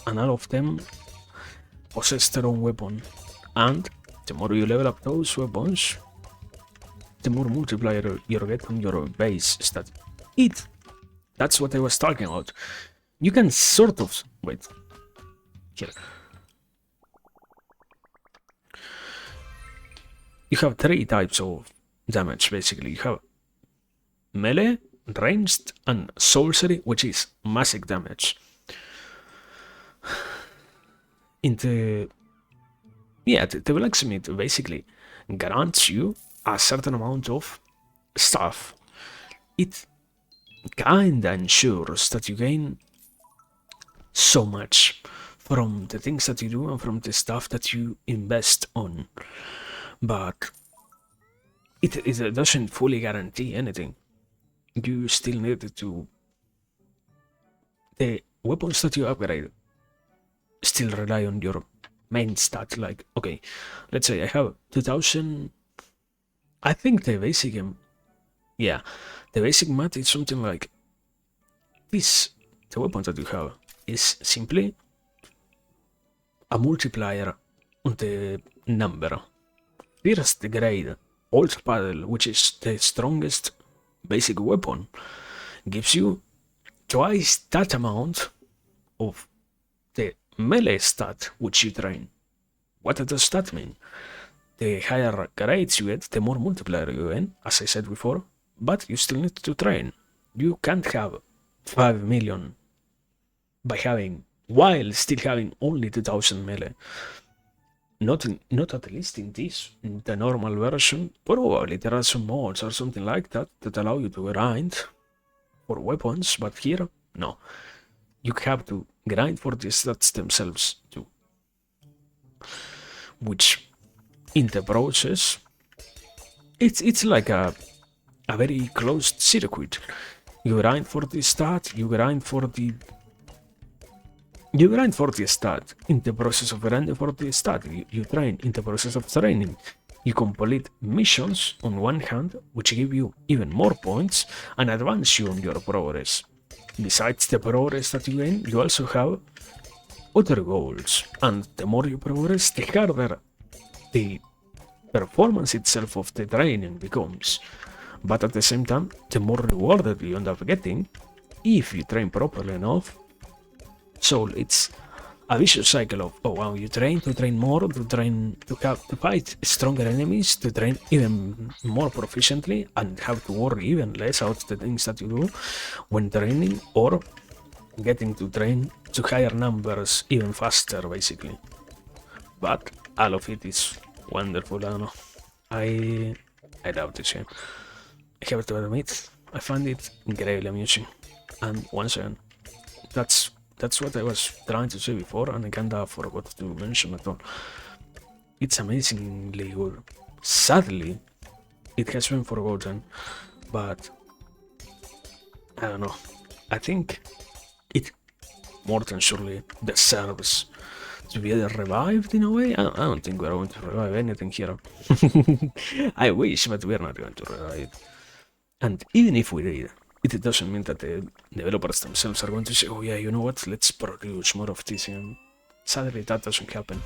and all of them possess their own weapon. And the more you level up those weapons, the more multiplier you get on your base stat. That's what I was talking about. You can sort of... wait. Here. You have 3 types of damage, basically. You have melee, ranged, and sorcery, which is massive damage. The blacksmith basically grants you a certain amount of stuff. It kinda ensures that you gain so much from the things that you do and from the stuff that you invest on. But it doesn't fully guarantee anything. You still need to... the weapons that you upgrade still rely on your main stat. Like, okay, let's say I have 2000. I think the basic the basic math is something like this. The weapon that you have is simply a multiplier on the number. First grade Old Paddle, which is the strongest basic weapon, gives you twice that amount of the melee stat which you train. What does that mean? The higher grades you get, the more multiplier you gain, as I said before, but you still need to train. You can't have 5 million while still having only 2000 melee. Not at least in the normal version. Probably there are some mods or something like that that allow you to grind for weapons, but here, no. You have to grind for the stats themselves too. Which, in the process, it's like a very closed circuit. You grind for the stat, you grind for the stat. In the process of grinding for the stat, you train. In the process of training, you complete missions on one hand, which give you even more points and advance you on your progress. Besides the progress that you gain, you also have other goals, and the more you progress, the harder the performance itself of the training becomes. But at the same time, the more rewarded you end up getting if you train properly enough. So it's a vicious cycle of, oh wow, you train to train more, to fight stronger enemies, to train even more proficiently, and have to worry even less about the things that you do when training, or getting to train to higher numbers even faster, basically. But all of it is wonderful. I don't know. I love this game. I have to admit, I find it incredibly amusing. And once again, that's what I was trying to say before, and I kinda forgot to mention at all. It's amazingly good. Sadly, it has been forgotten, but I don't know. I think it more than surely deserves to be revived in a way. I don't think we're going to revive anything here. I wish, but we're not going to revive it. And even if we did, it doesn't mean that the developers themselves are going to say, oh yeah, you know what, let's produce more of this. And sadly, that doesn't happen.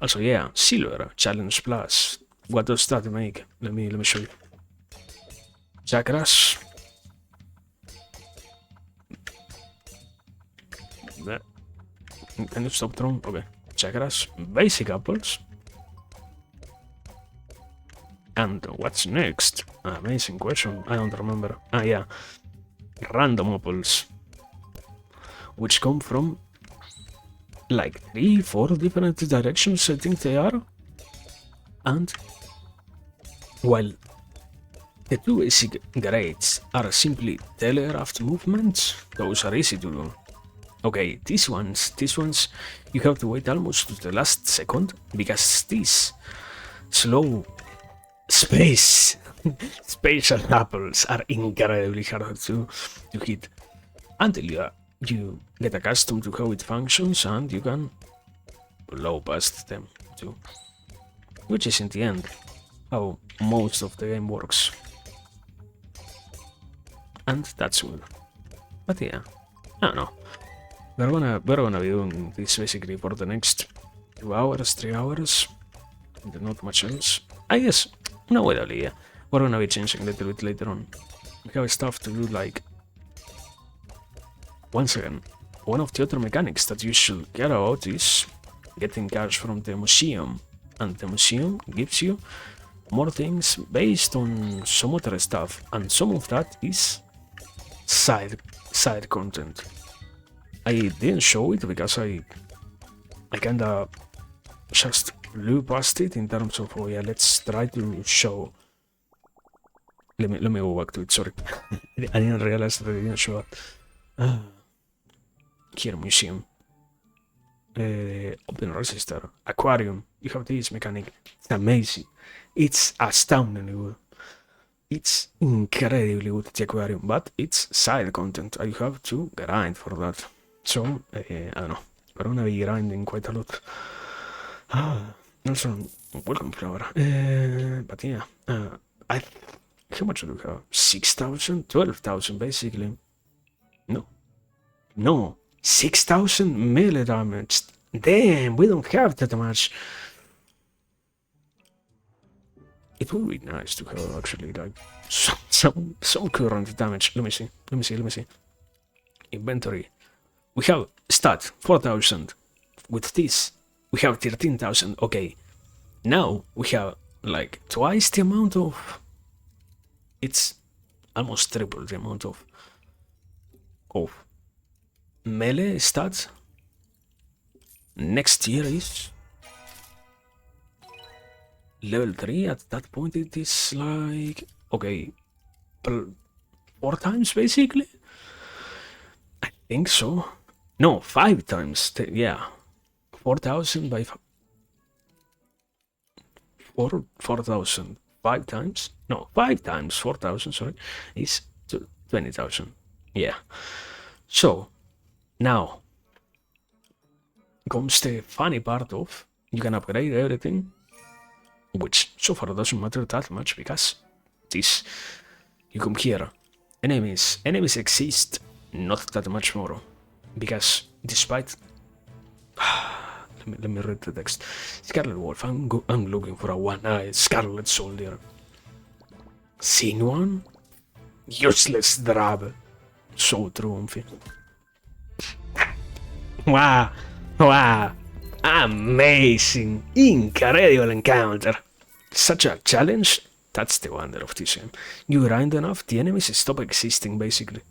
Also, yeah, Silver, Challenge Plus. What does that make? Let me show you. Chakras. Can you stop throwing? Okay. Chakras. Basic apples. And what's next? Amazing question. I don't remember. Ah, yeah. Random apples. Which come from like 3-4 different directions, I think they are. And while the two basic grades are simply telegraphed movements, those are easy to do. Okay, these ones, you have to wait almost to the last second, because these slow spatial apples are incredibly hard to hit until you get accustomed to how it functions and you can blow past them too. Which is in the end how most of the game works. And that's good. But yeah, I don't know. We're gonna be doing this basically for the next 2 hours, 3 hours. Not much else. I guess, no, really, yeah. We're gonna be changing a little bit later on. We have stuff to do, like, once again, one of the other mechanics that you should care about is getting cash from the museum. And the museum gives you more things based on some other stuff. And some of that is side content. I didn't show it because I kinda just blew past it in terms of, oh yeah, let's try to show. Let me go back to it, sorry. I didn't realize that I didn't show it. Here, museum. Open register. Aquarium. You have this mechanic. It's amazing. It's astoundingly good. It's incredibly good, the aquarium, but it's side content. I have to grind for that. So, I don't know. We're gonna be grinding quite a lot. Also, welcome flower. But yeah, how much do we have? 6,000? 12,000 basically. No. 6,000 melee damage. Damn, we don't have that much. It would be nice to have actually like some current damage. Let me see. Inventory. We have stat 4,000. With this, we have 13,000. Okay, now we have like twice the amount of. It's almost triple the amount of melee stats. Next year is level 3. At that point, it is like okay, 4 times basically. I think so. No, 5 times. Yeah, 4,000 by 4,000. 5 times? No, 5 times 4,000. Sorry, is 20,000. Yeah. So now comes the funny part of you can upgrade everything, which so far doesn't matter that much because this you come here. Enemies exist not that much more because despite let me read the text. Scarlet Wolf, I'm looking for a one-eyed Scarlet Soldier. Seen one? Useless drab. So trionfi. Wow. Amazing. Incredible encounter. Such a challenge. That's the wonder of this game. You grind enough, the enemies stop existing basically.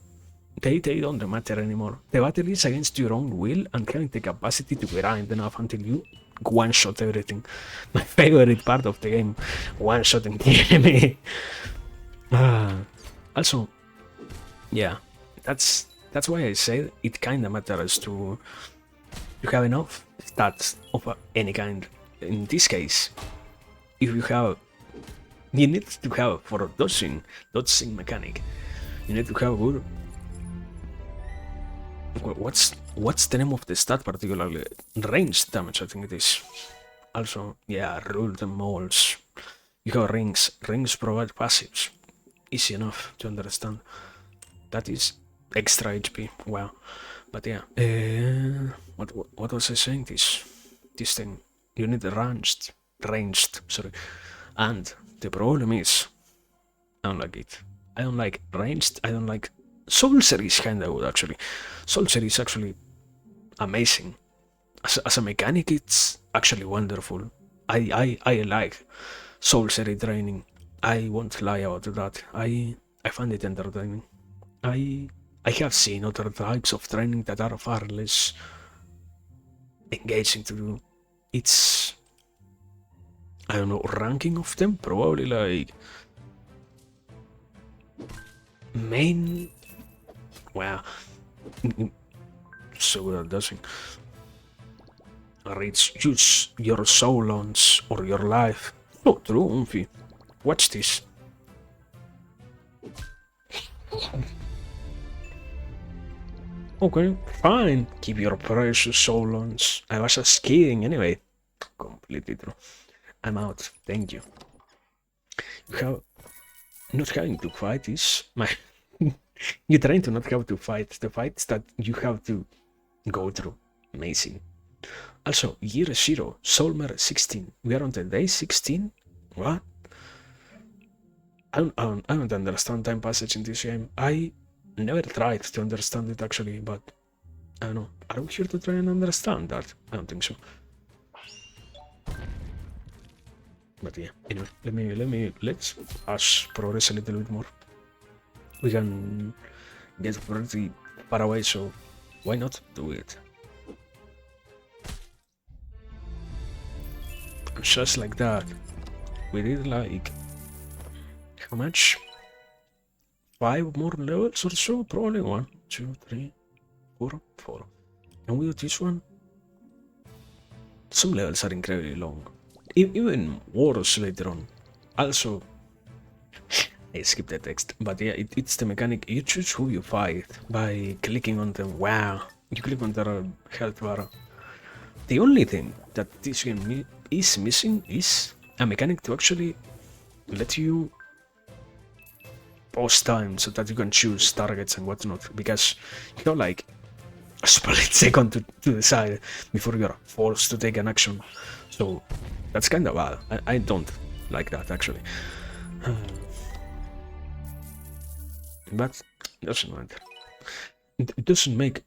they don't matter anymore. The battle is against your own will and having the capacity to grind enough until you one-shot everything. My favorite part of the game, one-shotting the enemy. Also, yeah, that's why I say it kinda matters to have enough stats of any kind. In this case, if you have, you need to have for dodging mechanic. You need to have good. What's the name of the stat particularly? Range damage, I think it is. Also, yeah, rule the moles. You have rings. Rings provide passives. Easy enough to understand. That is extra HP. Wow. But yeah, what was I saying? This thing. You need ranged. Sorry. And the problem is, I don't like it. I don't like ranged. I don't like. Sorcery is kinda good actually. Sorcery is actually amazing. As a mechanic, it's actually wonderful. I like sorcery training. I won't lie about that. I find it entertaining. I have seen other types of training that are far less engaging to do. It's, I don't know, ranking of them, probably like main. Wow, so well doesn't reach use your soul or your life. Oh, true, Umfi. Watch this. Okay, fine. Keep your precious soul-ons. I was just kidding anyway. Completely true. I'm out. Thank you. You have not having to fight is my. You're trying to not have to fight the fights that you have to go through. Amazing. Also, year 0, Solmer 16. We are on the day 16? What? I don't understand time passage in this game. I never tried to understand it actually, but I don't know. Are we here to try and understand that? I don't think so. But yeah, anyway, let's us progress a little bit more. We can get pretty far away, so why not do it? Just like that. We did like, how much? 5 more levels or so? Probably 1, 2, 3, 4. Can we do this one? Some levels are incredibly long. Even worse later on. Also, I skipped the text, but yeah, it's the mechanic. You choose who you fight by clicking on them. Wow, you click on their health bar. The only thing that this game is missing is a mechanic to actually let you pause time so that you can choose targets and whatnot, because you know, like a split second to decide before you're forced to take an action. So that's kind of bad. I don't like that actually. But it doesn't matter. It doesn't make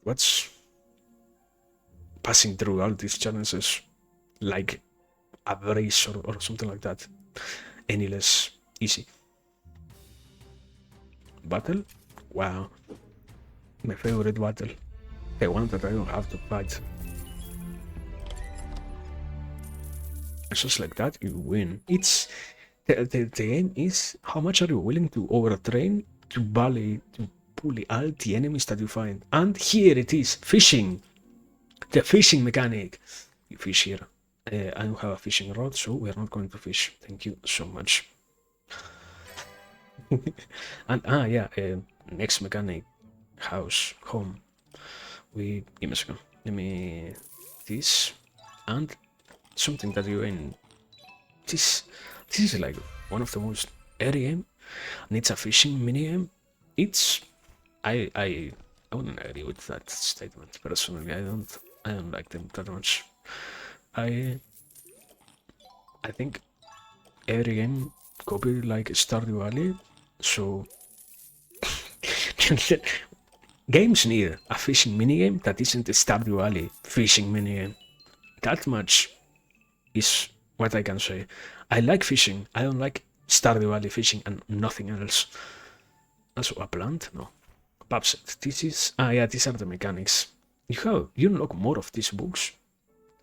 what's passing through all these challenges like a race or something like that any less easy. Battle? Wow. My favorite battle. The one that I don't have to fight. It's just like that, you win. It's the game is how much are you willing to overtrain to bully all the enemies that you find. And here it is, fishing. The fishing mechanic. You fish here. I don't have a fishing rod, so we're not going to fish. Thank you so much. And yeah, next mechanic, house, home. Give me a second. Let me this and something that you in this is like one of the most early game, and it's a fishing mini game. It's I wouldn't agree with that statement personally. I don't like them that much. I think every game copied like Stardew Valley, so games need a fishing minigame that isn't a Stardew Valley fishing minigame. That much is what I can say. I like fishing. I don't like Stardew Valley fishing and nothing else. Also a plant? No. Pubset. This is... yeah, these are the mechanics. You unlock more of these books.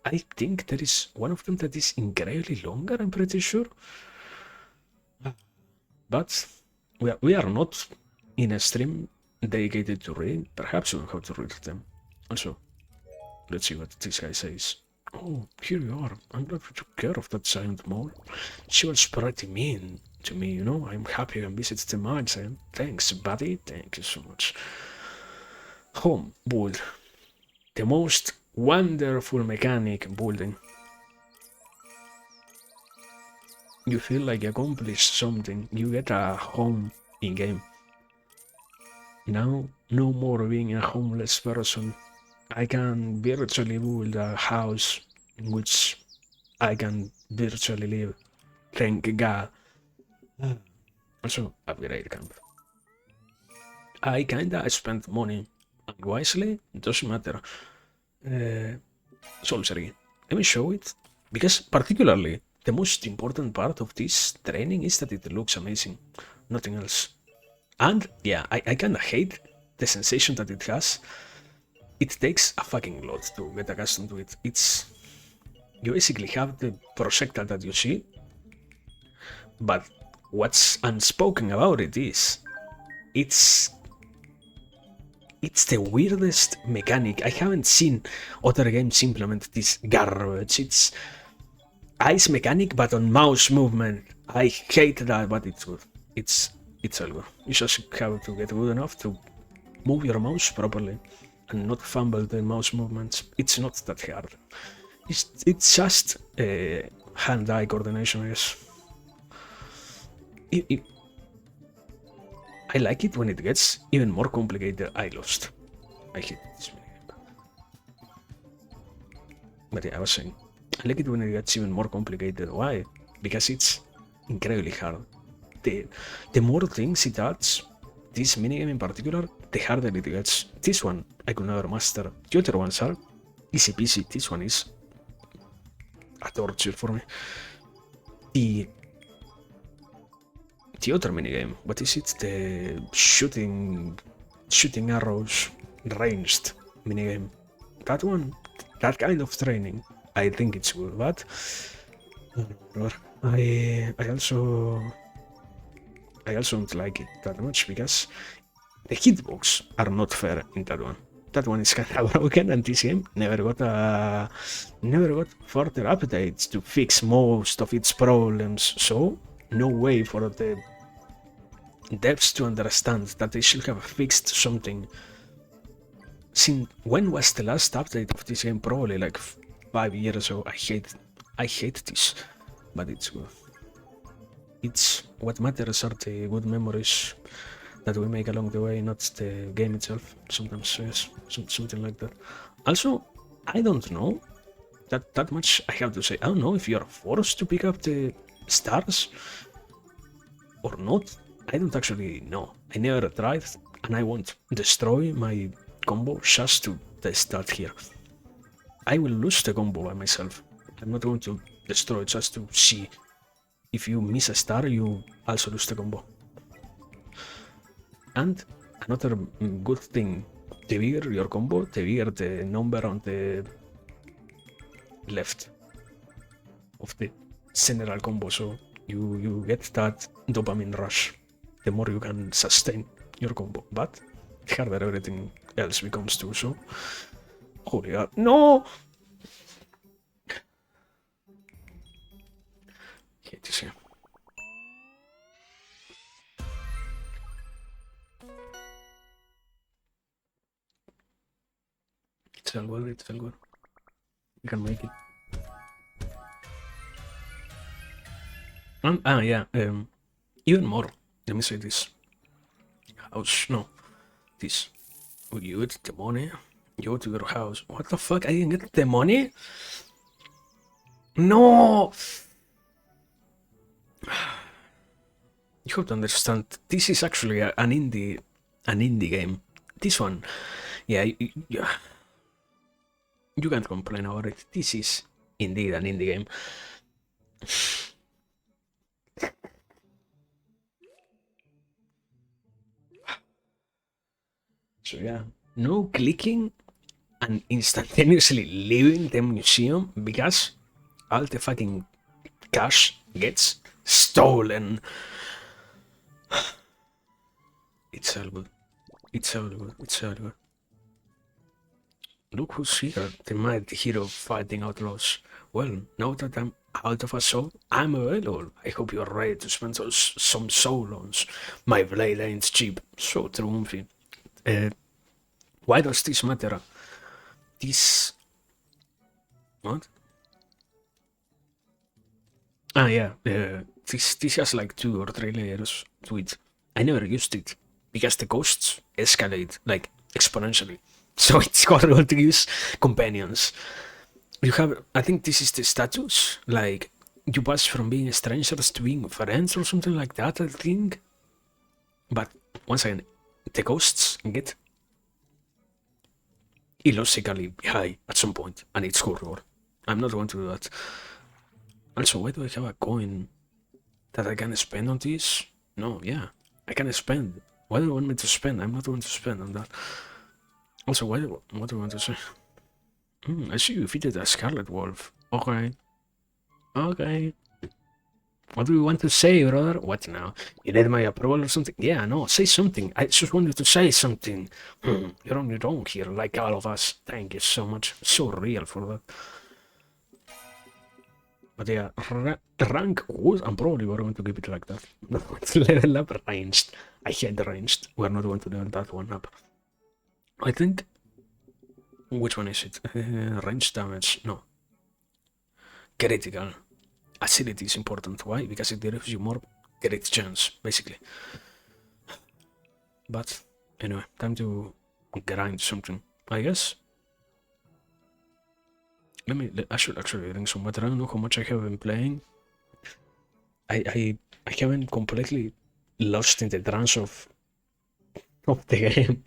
I think there is one of them that is incredibly longer, I'm pretty sure. But we are not in a stream dedicated to reading. Perhaps we know how to read them. Also, let's see what this guy says. Oh, here you are. I'm glad you took care of that giant mole. She was pretty mean to me, you know. I'm happy I can visit the mines, and thanks, buddy. Thank you so much. Home, build. The most wonderful mechanic building. You feel like you accomplished something. You get a home in game. Now, no more being a homeless person. I can virtually build a house in which I can virtually live. Thank God. Also, upgrade camp. I kinda spent money unwisely, doesn't matter. Sorcery. Let me show it. Because particularly, the most important part of this training is that it looks amazing. Nothing else. And yeah, I kinda hate the sensation that it has. It takes a fucking lot to get accustomed to it. You basically have the projectile that you see, but what's unspoken about it is it's the weirdest mechanic. I haven't seen other games implement this garbage. It's ice mechanic but on mouse movement. I hate that, but it's good. It's all good. You just have to get good enough to move your mouse properly and not fumble the mouse movements. It's not that hard. It's just hand-eye coordination, I guess. I like it when it gets even more complicated. I lost. I hate this minigame. But yeah, I was saying, I like it when it gets even more complicated. Why? Because it's incredibly hard. The more things it adds, this minigame in particular, the harder it gets. This one I could never master. The other ones are easy peasy. This one is a torture for me. The other minigame, what is it? The shooting arrows ranged minigame. That one, that kind of training, I think it's good, but I also don't like it that much because the hitbox are not fair in that one. That one is kind of broken, and this game never got further updates to fix most of its problems. So no way for the devs to understand that they should have fixed something. Since when was the last update of this game? Probably like 5 years ago. I hate this, but it's good. It's what matters are the good memories that we make along the way, not the game itself. Sometimes, yes, something like that. Also, I don't know that much. I have to say, I don't know if you are forced to pick up the stars or not. I don't actually know. I never tried, and I won't destroy my combo just to test that here. I will lose the combo by myself. I'm not going to destroy it just to see. If you miss a star, you also lose the combo. And another good thing, the bigger your combo, the bigger the number on the left of the general combo, so you get that dopamine rush the more you can sustain your combo, but the harder everything else becomes too, so holy god, no! Hate this game. It's all good, it's all good. You can make it. Yeah, even more. Let me say this. House, no. This. You get the money, you go to your house. What the fuck? I didn't get the money? No! You have to understand, this is actually an indie game. This one, yeah, you can't complain about it. This is indeed an indie game. So yeah, no clicking and instantaneously leaving the museum because all the fucking cash gets stolen. It's all good. It's all good. It's all good. Look who's here, the mighty hero fighting outlaws. Well, now that I'm out of a soul, I'm available. I hope you're ready to spend some soul on my blade ain't cheap. So triumphant. Uh, why does this matter? This... What? Ah, yeah. This has like 2 or 3 layers to it. I never used it because the costs escalate like exponentially. So it's horrible to use companions. You have, I think this is the status. Like you pass from being strangers to being friends or something like that. I think. But once again, the costs get illogically high at some point, and it's horrible. I'm not going to do that. Also, why do I have a coin that I can spend on this? No, yeah, I can spend. Why do you want me to spend? I'm not going to spend on that. Also, what do you want to say? I see you defeated a Scarlet Wolf. Okay. Okay. What do you want to say, brother? What now? You need my approval or something? Yeah, no, say something. I just wanted to say something. You're on your own here, like all of us. Thank you so much. So real for that. But yeah, rank was, and probably we're going to keep it like that. Not going to level up ranged. I hate ranged. We're not going to level that one up. I think... Which one is it? Range damage. No. Critical. Agility is important. Why? Because it gives you more crit chance, basically. But anyway, time to grind something, I guess. I should actually drink some water. I don't know how much I have been playing. I haven't completely lost in the trance of the game.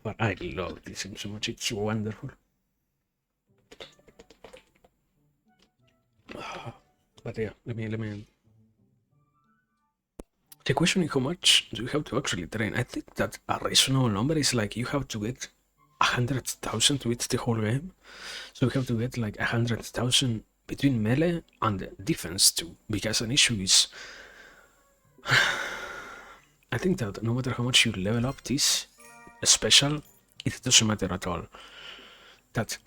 But I love this game so much. It's wonderful. But yeah, let me. The question is how much do you have to actually train? I think that a reasonable number is like you have to get 100,000 with the whole game. So you have to get like 100,000 between melee and defense too. Because an issue is... I think that no matter how much you level up this special, it doesn't matter at all. That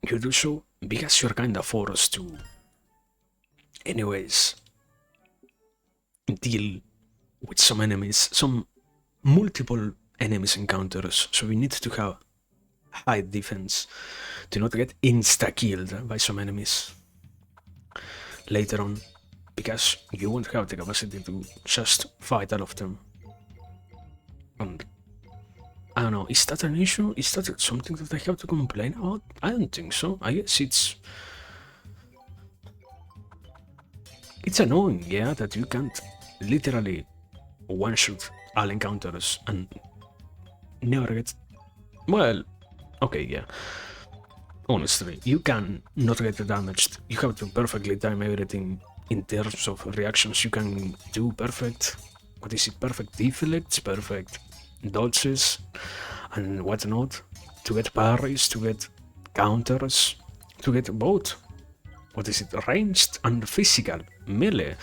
you do so because you're kinda forced to anyways deal with some enemies, some multiple enemies encounters, so we need to have high defense to not get insta-killed by some enemies later on, because you won't have the capacity to just fight all of them. And I don't know, is that an issue? Is that something that I have to complain about? I don't think so. I guess it's annoying, yeah, that you can't literally one-shot all encounters and never get... Well, okay, yeah. Honestly, you can not get damaged. You have to perfectly time everything in terms of reactions. You can do perfect... What is it? Perfect deflects, perfect dodges, and whatnot. To get parries, to get counters, to get both... What is it? Ranged and physical, melee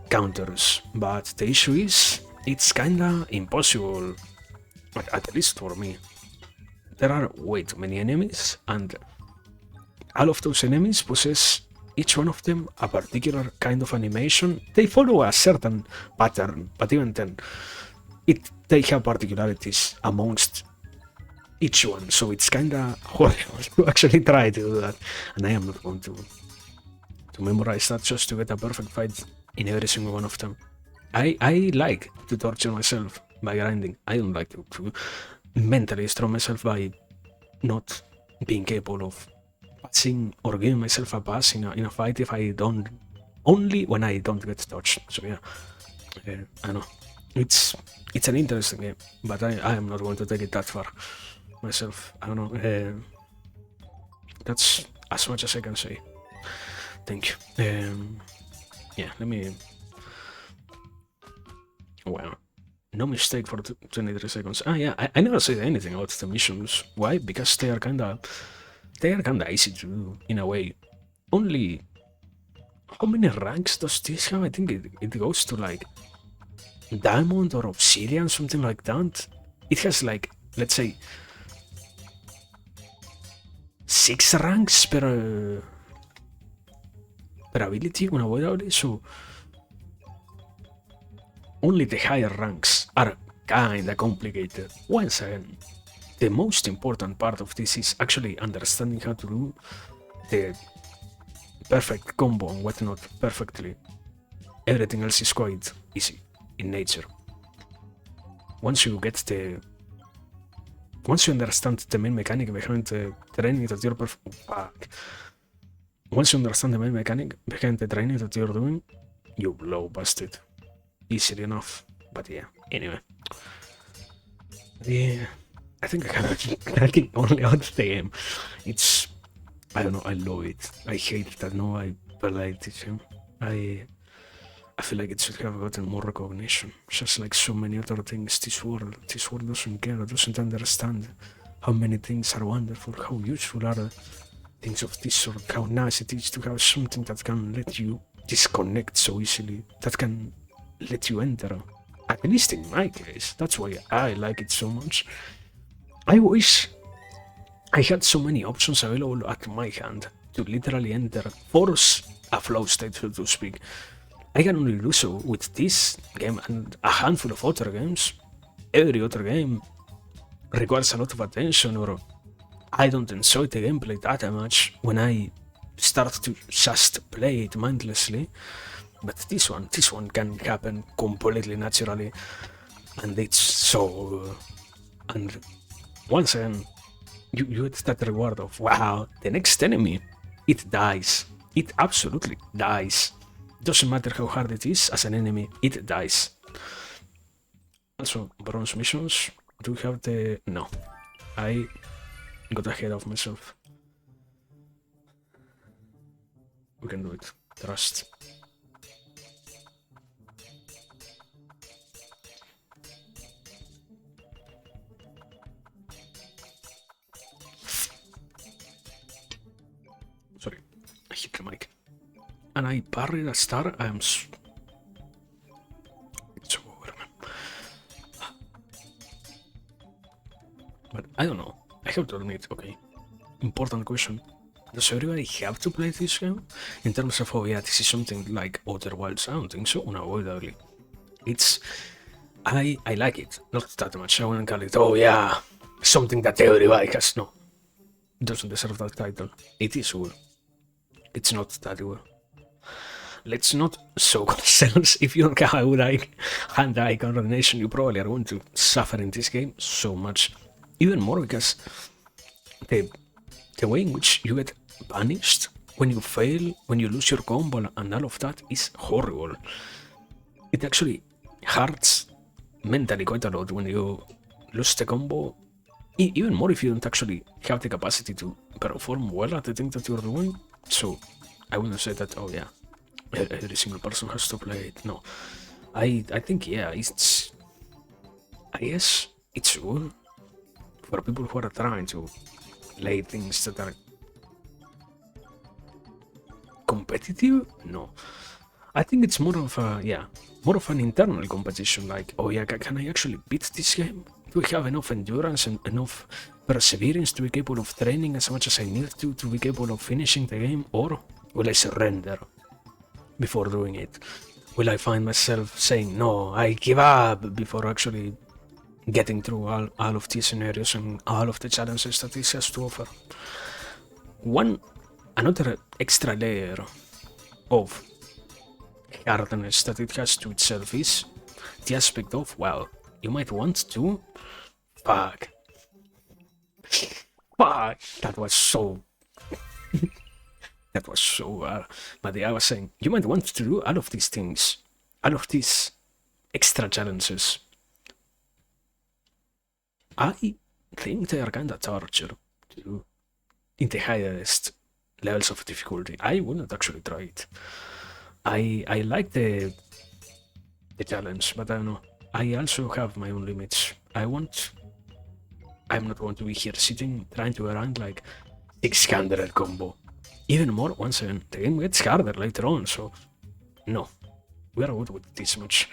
counters, but the issue is it's kinda impossible, at least for me. There are way too many enemies, and all of those enemies possess each one of them a particular kind of animation. They follow a certain pattern, but even then, they have particularities amongst each one, so it's kinda horrible to actually try to do that, and I am not going to memorize that just to get a perfect fight in every single one of them. I like to torture myself by grinding. I don't like to mentally destroy myself by not being capable of passing or giving myself a pass in a fight if I don't... Only when I don't get touched. So yeah, I know. It's an interesting game, but I am not going to take it that far myself. I don't know. That's as much as I can say. Thank you. Yeah, let me... Well, no mistake for 23 seconds. Yeah, I never said anything about the missions. Why? Because they are kinda easy to do in a way. Only how many ranks does this have? I think it goes to like diamond or obsidian, something like that. It has like, let's say, 6 ranks per ability, unavoidably, so only the higher ranks are kinda complicated. Once again, the most important part of this is actually understanding how to do the perfect combo and whatnot perfectly. Everything else is quite easy in nature. Once you understand the main mechanic behind the training that you're once you understand the main mechanic behind the training that you're doing, you blow past it easily enough. But yeah, anyway. Yeah, I think I can only out the game. It's, I don't know, I love it. I hate that no, I played this game. I feel like it should have gotten more recognition. Just like so many other things, this world doesn't care, doesn't understand how many things are wonderful, how useful are things of this sort, how nice it is to have something that can let you disconnect so easily, that can let you enter. At least in my case, that's why I like it so much. I wish I had so many options available at my hand to literally enter, force a flow state, so to speak. I can only do so with this game and a handful of other games. Every other game requires a lot of attention, or I don't enjoy the gameplay that much when I start to just play it mindlessly. But this one can happen completely naturally, and it's so. And once again, you get that reward of wow, the next enemy, it dies. It absolutely dies. Doesn't matter how hard it is as an enemy, it dies. Also, bronze missions. Do we have the... No. I got ahead of myself. We can do it. Trust. Sorry, I hit the mic. And I parried a star. I am... It's over, man. But I don't know. I have to admit, okay. Important question. Does everybody have to play this game? In terms of, oh yeah, this is something like Outer Wilds, I don't think so, unavoidably. It's... I like it, not that much. I wouldn't call it, oh yeah, something that everybody has. No. It doesn't deserve that title. It is well. It's not that well. Let's not show ourselves. If you don't have a good hand-eye coordination, you probably are going to suffer in this game so much. Even more because the way in which you get punished when you fail, when you lose your combo and all of that is horrible. It actually hurts mentally quite a lot when you lose the combo. Even more if you don't actually have the capacity to perform well at the thing that you're doing. So I wouldn't say that, oh yeah, every single person has to play it. No. I think, yeah, it's... I guess it's good for people who are trying to play things that are competitive. No. I think it's more of a, yeah, more of an internal competition, like, oh yeah, can I actually beat this game? Do I have enough endurance and enough perseverance to be capable of training as much as I need to be capable of finishing the game? Or will I surrender before doing it? Will I find myself saying, no, I give up before actually getting through all of these scenarios and all of the challenges that this has to offer? Another extra layer of hardness that it has to itself is the aspect of, well, you might want to... Fuck. That was so... that was so... but yeah, I was saying, you might want to do all of these things, all of these extra challenges. I think they are kinda torture to do in the highest levels of difficulty. I wouldn't actually try it. I like the challenge, but I don't know. I also have my own limits. I'm not going to be here sitting trying to rank like 600 combo. Even more 1-7. The game gets harder later on, so no. We are good with this much.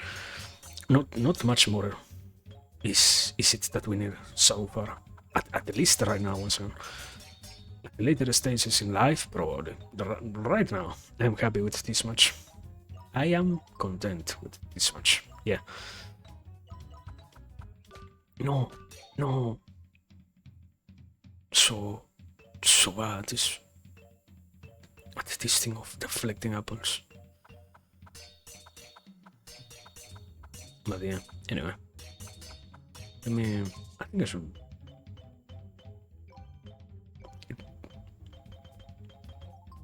Not much more is it that we need so far. At least right now, 1-7. At the later stages in life, probably. Right now, I'm happy with this much. I am content with this much. Yeah. No. So bad this thing of deflecting apples. But yeah, anyway. I think I should.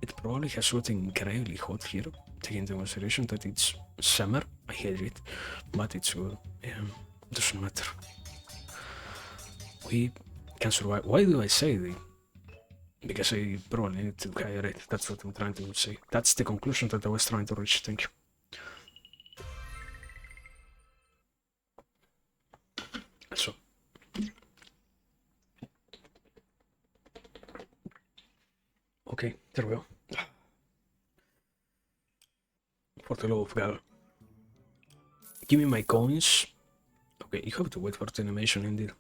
It probably has gotten incredibly hot here, taking into consideration that it's summer. I hate it, but it's good. Doesn't matter. We can survive. Why do I say that? Because I probably need to hire it. That's what I'm trying to say. That's the conclusion that I was trying to reach. Thank you. So. Okay, there we go. For the love of God. Give me my coins. Okay, you have to wait for the animation indeed.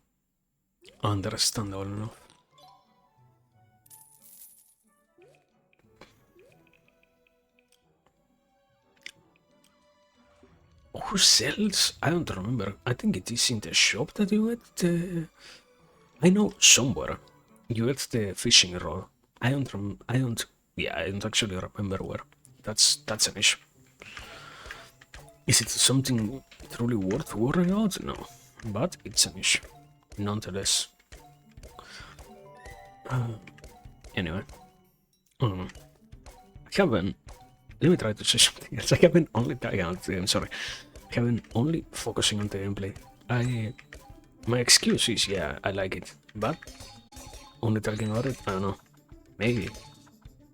Understandable enough. Who sells? I don't remember. I think it is in the shop that you get the... I know somewhere you get the fishing rod. I don't actually remember where. That's an issue. Is it something truly worth worrying about? No, but it's an issue, nonetheless. Anyway, I haven't. Let me try to say something else. I haven't only. I'm sorry. I haven't only focusing on the gameplay. My excuse is I like it, but only talking about it. I don't know. Maybe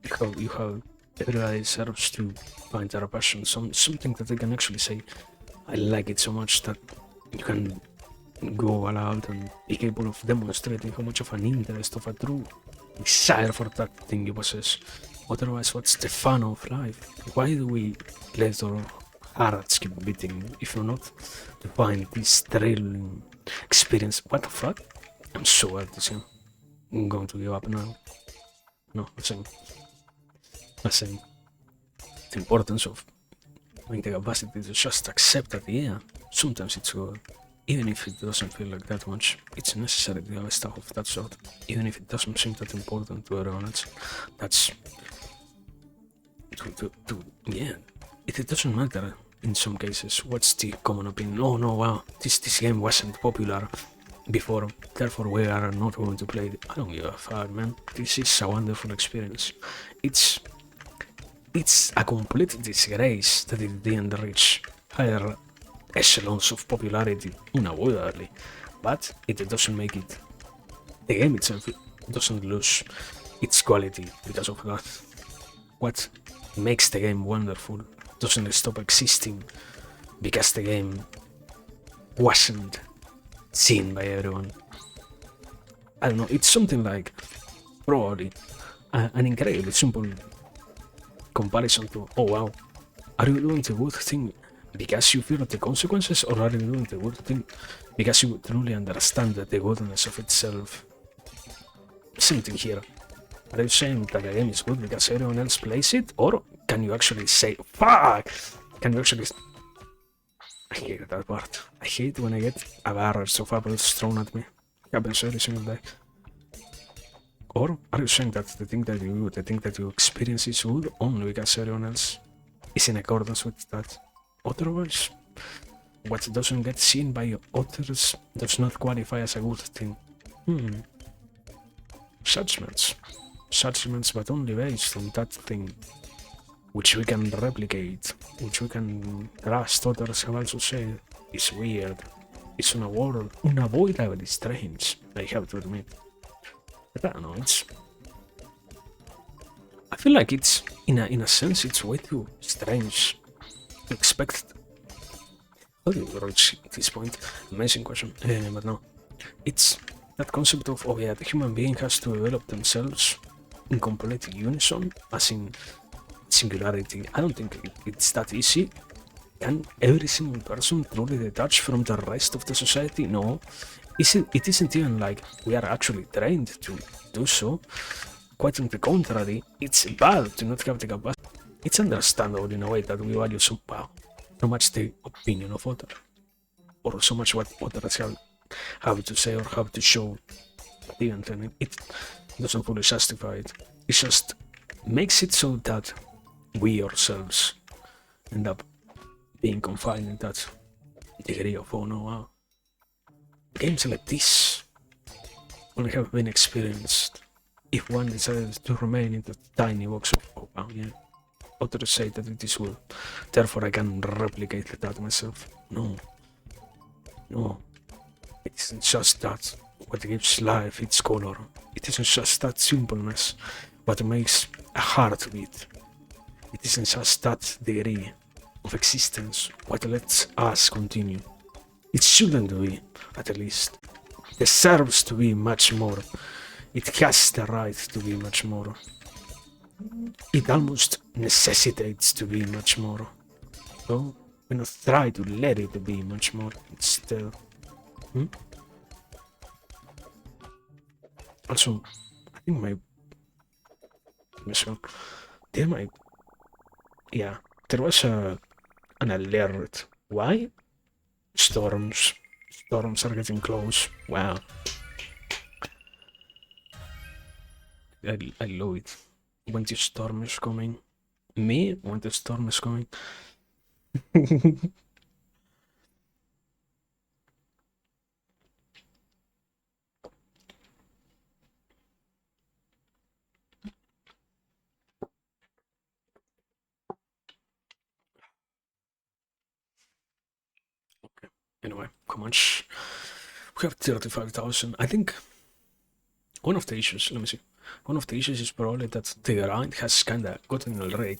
you have everybody deserves to find their passion, something that they can actually say, I like it so much that you can go all out and be capable of demonstrating how much of an interest, of a true desire for that thing you possess. Otherwise, what's the fun of life? Why do we let our hearts keep beating if you're not to find this thrilling experience? What the fuck? I'm so at this game. I'm going to give up now. No, I'm saying the importance of having the capacity to just accept that, sometimes it's good. Even if it doesn't feel like that much, it's necessary to have stuff of that sort. Even if it doesn't seem that important to everyone else. That's... It doesn't matter in some cases what's the common opinion. Oh no, wow, this game wasn't popular before, therefore we are not going to play it. I don't give a fuck, man. This is a wonderful experience. It's a complete disgrace that it didn't reach higher echelons of popularity unavoidably, but it doesn't make it. The game itself doesn't lose its quality because of that. What makes the game wonderful doesn't stop existing because the game wasn't seen by everyone. I don't know, it's something like probably an incredibly simple comparison to, oh wow, are you doing the good thing because you fear the consequences, or are you doing the good thing because you truly understand the goodness of itself? Same thing here. Are you saying that the game is good because everyone else plays it, or can you actually say, fuck? Can you actually... I hate that part. I hate when I get a barrage of apples thrown at me. It happens every single day. Or are you saying that the thing that you experience is good only because everyone else is in accordance with that? Otherwise, what doesn't get seen by others does not qualify as a good thing. Judgments, but only based on that thing, which we can replicate, which we can trust others have also said is weird, is unavoidably strange, I have to admit. But I don't know, I feel like it's, in a sense, it's way too strange to expect. how do you reach this point? Amazing question. But no, it's that concept of, oh yeah, the human being has to develop themselves in complete unison, as in singularity. I don't think it's that easy. Can every single person truly detach from the rest of the society? No. It isn't even like we are actually trained to do so. Quite on the contrary, it's bad to not have the capacity. It's understandable in a way that we value so much the opinion of others, or so much what others have to say or have to show. Even then, it doesn't fully justify it. It just makes it so that we ourselves end up being confined in that degree of, oh no, wow. Games like this only have been experienced if one decided to remain in that tiny box of, oh wow, yeah. Others say that it is well, therefore I can replicate that myself. No. It isn't just that what gives life its color. It isn't just that simpleness what makes a heart beat. It isn't just that degree of existence what lets us continue. It shouldn't be, at least. It deserves to be much more. It has the right to be much more. It almost necessitates to be much more. So, we not try to let it be much more instead. Also, I think yeah, there was an alert. Why? Storms are getting close. Wow. I love it. When the storm is coming. Me? When the storm is coming. Okay. Anyway, how much? We have 35,000. I think one of the issues, let me see. One of the issues is probably that the grind has kinda gotten already